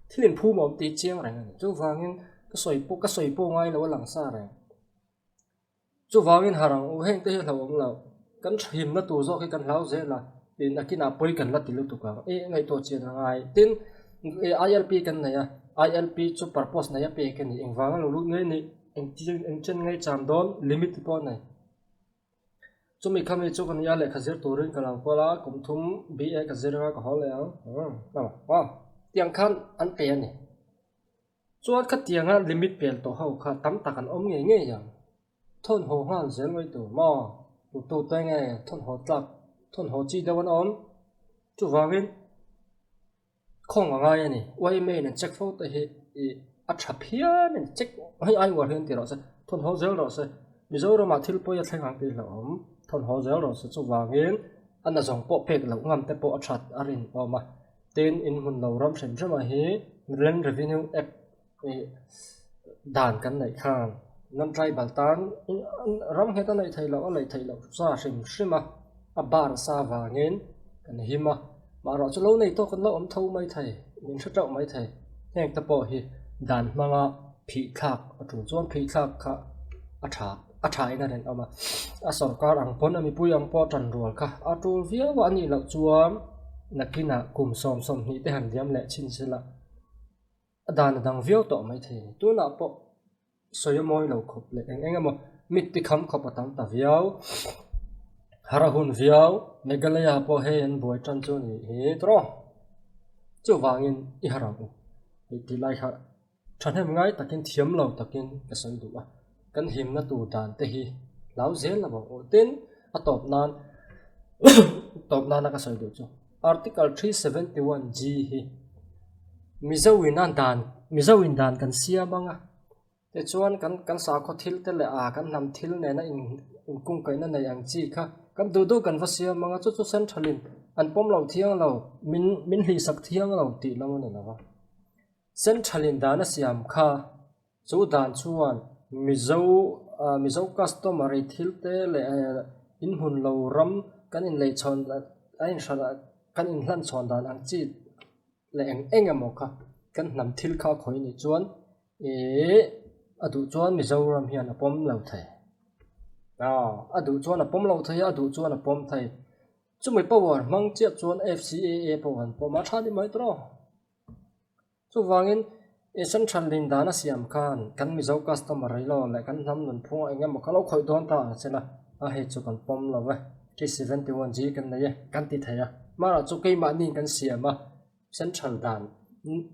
thilin phu mom ti chiang rang chu wangin cái soi po ngay là lăng xa này chú vàng in harang u heng te hi lo om lo kan him na tu zo khi kan lau ze la tin akina poi kan la tilu tu ka ngai to chen ngai tin ILP kan na ya ILP chu purpose na ya pe kan ni engwang lo lu ngai ni eng chen ngai cham don limit po này chú mình khăm chú con nhà lại khazir turin cái nào qua lá cũng thum bị ai khazir ra cái họ lại nào wow tiếng khan ăn tiền này chú ăn khát tiếng ăn limit tiền tổ hậu khát tắm tạc ăn ôm nghe nghe rằng thôn hồ hoan dễ với tổ mò tụ tay nghe thôn hồ tạc thôn hồ chi đâu ăn ôm chú vào bên không ở ngay này quay mê này check photo thì ăn chập hiên này check hay ai qua hiện thì rồi thôn hồ dễ rồi bây giờ mà thiếu bôi thay hàng tiền là ôm thôn hồ dễ rồi sẽ chú vào bên anh là dòng bộ pek là ngầm tế bộ chặt arin mà tên in hồn đầu ram xem cho mà hi lên revenue app đàn cái này khang năm trai bảo tán ram hết này thầy lão lại thầy lão ra xem mà bar sa và ngén cái này mà rõ cho lâu này tôi còn lâu ông thâu mấy thầy mình sẽ trọng mấy thầy hẹn tế bộ hi đàn mà ngã phí khạc chủ chọn phí khạc khá achai na ren ama sarkar ang pon ami puyang po tran rol kha atul via wa ni lo chuam nakina kum som ni te han diam le chin sila adan dang vio to mai the tu na po soyo moi lo khop le eng ama mit ti kham khop atang ta viau harahun viau megalaya po he en boy tran chu ni he tro chu wangin I harahu ti lai kha than hem ngai takin thiam lo takin ka soi du kan him na tu dan te hi lau zel la bo tin a top nan na ka soi du chu article 371 g hi mizawin dan kan sia banga te chuan kan sa kho thil te le a kan nam thil ne na in kung kai na nei ang chi kha kan du kan va sia manga chu san thalin an pom lo thiang lo min hi sak thiang lo ti lo na lawa sen thalin dan a siam kha chu dan chuan mizo customary thil te le in hun lo ram kan in le chon ain shala kan in hlan chon dan ang chi le eng amo kha kan nam thil kha khoi ni chuan adu chuan mizo ram hian apom lo thai adu chuan apom lo thai adu chuan apom thai chu mai power mang chiat chuan FCAA powan poma thani mai tro chu wangin Esan chandin dana siam kan mizo customer lo le kan nam nun phung engam mo khalo khoi don ta chela a he chu kan pom lo we 371 g kan nei kan ti thaya mara chu kei ma ni kan siama san chal dan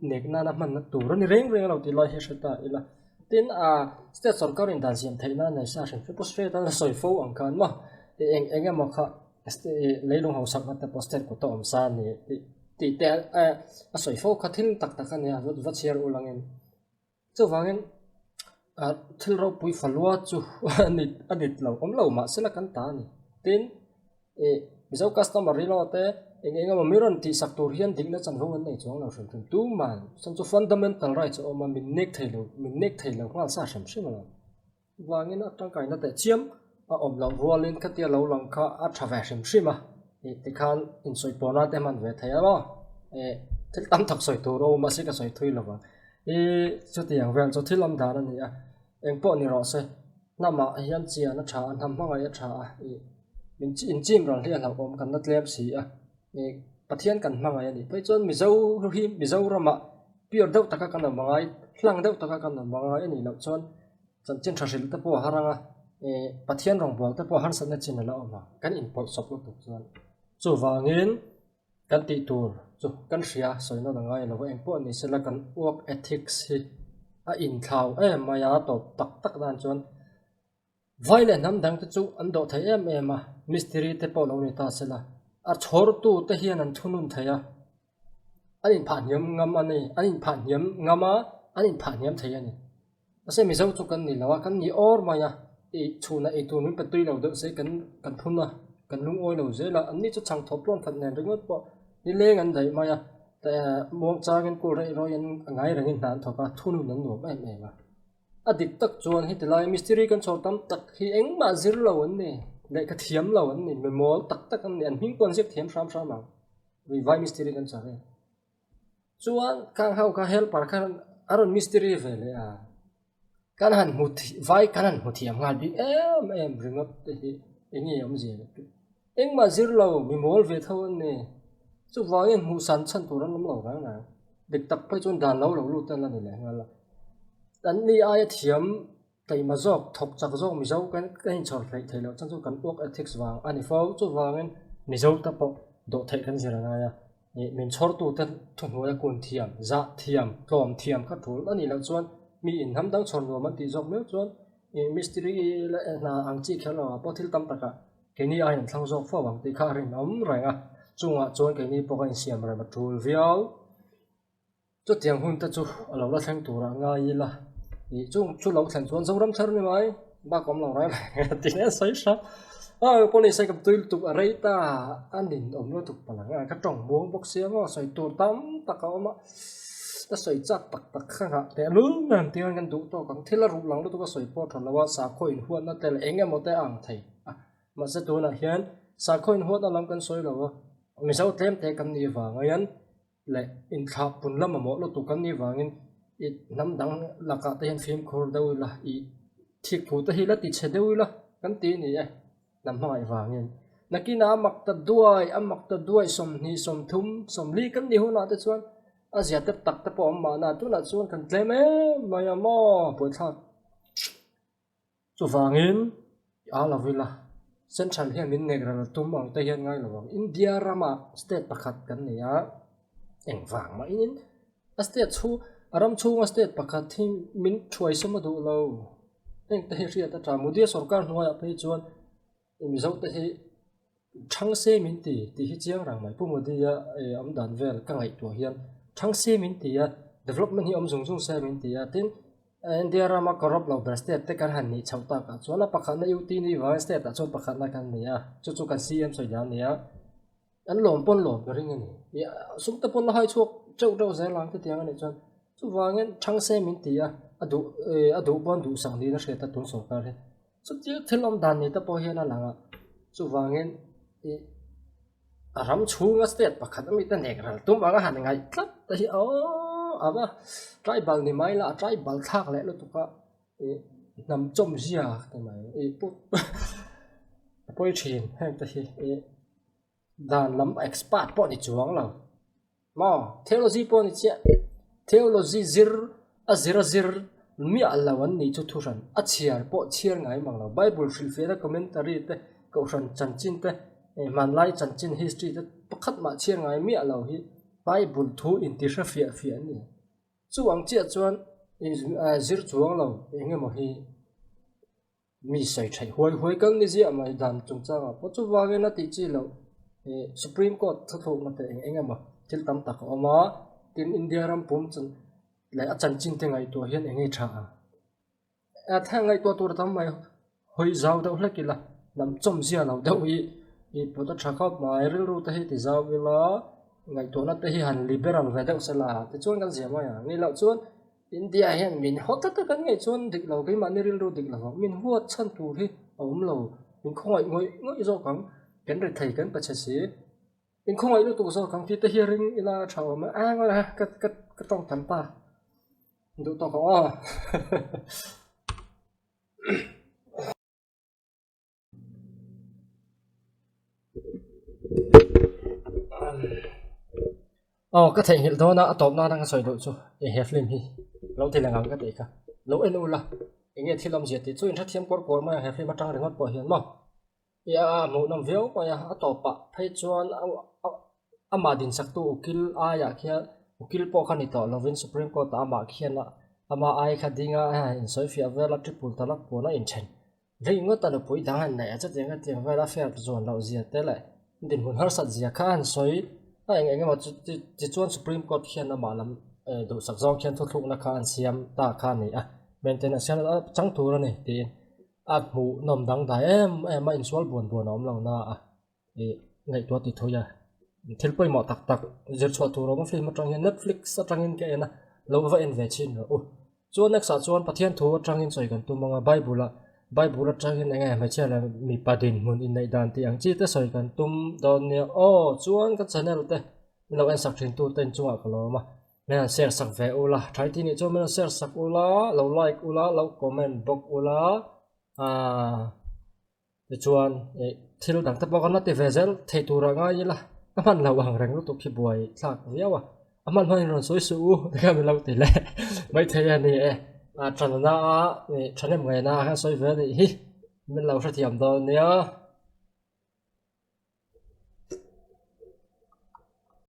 nek na na man na tu ro ni reng lo ti lai he shata ila tin state sarkar in dan siam thaina nei sa shin pu straight an soi fo ang kan ma engam mo kha leilung ho sak na te poster ko to om sa ni ti te soi fo khathil tak tak ania va chiar ulangin chu wangin thil ro pui falwa chu anit lo om lo ma sela kan ta ni tin mizo customer ri lo te enga ma miron ti saktur hian ding na chan ho an nei chong lo shun tu man san chu fundamental rights o ma min nek thailo ngal sa sham shim lo wangin atang kai na te chiam om lo rolin khatia lo lang kha a thava shim shima ti khan in soi pona te man ve thaya lo thil tam thak soi tu ro ma se ka soi thui lo ba chu ti yang vel chu thilam dan ani a eng po ni ro se na ma hian chia na tha an ham hanga ya tha min in chim ral hian lo om kan na tlem si a pathian kan hmanga ya ni pai chon mizo rama pior deuh taka kan mangai hlang deuh taka kan mangai ani lo chon chan chen thashil te po haranga pathian rong bol te po han san na chin la oma kan in pol sop lo tu chuan chu wangin kan ti tur chu kan ria soina na ngai lo eng po ni sela kan work ethics hi a in thau maya to tak dan chuan violent nam dang te chu an do thai em mystery te po lo ni ta sela a chhor tu te hian an thunun thaya anin phan yam ngam ani anin phan yam ngama anin phan yam thaya ni ase mi zo chu kan ni lawa kan ni or maya chuna tu min patui lo de se kan thuna kan lung oi lo ze la anni chu chang thop lon khat nen ringot po ni leng an dai maya ta mong changin ko rai royan ngai rangin nan thoka thunu nan no mai mai ma adik tak chuan hi tilai mystery kan chor tam tak hi eng ma zir lo an ni le ka thiam lo an ni memol tak an ni an hing kon sek thiam sam ma wi vai mystery kan chare chuan kang hau ka help par khan aron mystery vele kan han mu vai kan han mu thiam ngal bi em ringot te hi engi om je eng ma zir lo mi mol ve thon ne chu wangin mu san chan tu ran lo rang na dik tak pai chon dan lo lu tan la ni le ngala dan ni ai thiam tai ma jok thok chak jok mi zau kan chor thai thai lo chan chu kan ok ethics wang ani fo chu wangin ni zau ta po do thai kan zira na ya ni min chor tu tan thun hoa kun thiam za thiam klom thiam kha thul ani lo chuan mi in ham dang chon lo man ti jok me chuan mystery na ang chi khelo po thil tam taka ke ni ai thlang jok fo wang ti kha rin om ranga chunga chuan ke ni po kan siam ra ma thul viau chu tiang hun ta chu alo la thang tu ra nga yi la i chung chu lo thang chuan zoram thar ni mai ba kom lo ra ti ne sai sa poni sai kap tuil tu arei ta anin om lo tu palanga ka tong buang bok sia ngo sai tu tam taka oma ta sai chat tak tak kha te lun nam tian kan du to kan thila ru lang lu tu ka sai po thon lawa sa khoin huan na tel enga mo te ang thai ma se tu na hian sa khoin huan alam kan soi lawa mi sau tlem te kam ni wa ngayan le in kha pun lam mo lo tu kam ni wangin i nam dang laka te hian film khor dau la i thik thu te hi la ti che deu la kan ti ni nam mai wangin nakina amak ta duai som ni som thum som li kan ni huna te chuan azia te tak te po ma na tu na chuan kan tlem maya mo po tha chu wangin ala vila central hian min negra tum ang te hian ngai lawang India rama state pakhat kan ni a eng wang ma in a state chu aram chu a state pakhat thi min thuai sama du lo eng te hi ria ta tra mudi sarkar hnuai a pe chuan mi zau te hi thang se min ti hi chiang rang mai pu mudi ya am dan vel ka ngai to hian thang se min ti ya development hi om zung zung se min ti ya tin India rama corrupt lo ber state te kan han ni chauta ka chuan a pakhat na UT ni wa state a chuan pakhat na kan ni a chu kan CM soi dan ni a an lom pon lom ring ani ya sum ta pon la hai chuak chau dau zai lang te tiang ani chuan chu wangin thang se min ti a adu bon du sang ni na hre ta tun sarkar he chu ti thelom dan ni ta po hian a langa chu wangin aram chunga state pakhat mi ta nekral tum anga han ngai tlap ta hi aba tribal ni mai la tribal thak le lo tuka nam chom zia ta mai put poi thin hang ta hi dan lam expert po ni chuang lo mo theology po ni chia theology zir mi alawan ni chu thuran a chiar po chiar ngai mang lo bible fil fe commentary te ko ran chan chin te man lai chan chin history te pakhat ma chiar ngai mi alo hi bible thu in ti sha fia ni chuang chia chuan zir chuang lo enge mo hi mi sai thai hoi kan ni zia mai dan chung changa po chu wange na ti chi lo supreme court thok na te enge mo til tam tak oma tin india ram pum chun le a chan chin te ngai to hian enge tha a thang ngai to tur tam mai hoi zau dau hlekila nam chom zia lo dau i po ta thakha mai ril ru ta hi ti zau wila ngai to na te hi han liberal ve dau sala te chuan kan zia mai ni lo chuan India hian min hota ta kan ngai chuan dik lo ke man ril ru dik lo min huat chan tu hi om lo min khoi ngoi zo kang ken re thai kan pacha si min khoi lu tu zo kang ti te hi ring ila thaw ma ngora ka tong tam ta du to ko cái thể hiện đó na top na đang soi độ chu e heflim hi lo thì là ngam ka te ka lo enu la inge thilom je ti chu in thathiam kor ma heflim atang rengot po hian mo ya mo nam veo ko ya atopa phei chuan ama din sak tu ukil aya khia ukil po khani to lovin supreme court ama khiana ama ai khadinga in soi fia vela triple talak po na in chen vei ngo ta no poi dangan na cha tenga tiang vela fair zone lo zia te le din hun har sat zia khan soi anh mà chỉ chuan supreme court khian na malam do sak zong khian thu thuk na khan siam ta khan ni maintenance chang tu ra ni tin mu nom dang dai em ma insual buon om lo na ngai to ti thoya thil poi mo tak jer chwa tu ro ma film atang Netflix atang in ke na lo va en ve chin o chuan next sa chuan pathian thu atang in choi kan tu manga bible atang in enga ma chala mi padin mun in nei dan ti ang chi te soi kan tum don ne chuan ka channel te lo en sak thin tu ten chunga ka lo ma nên share sak ve ula trai ti ni cho men share sak ula lo like ula lo comment box ula ti chuan thil dang ta bawk na ti vezel thei tura nga yila aman lawang reng lu tu khi buai thak yawa aman mai ron soi su ka mi lo ti le mai thei ani tran na ni thanem ngai na ha soi ve ni hi min lo thatiam do nia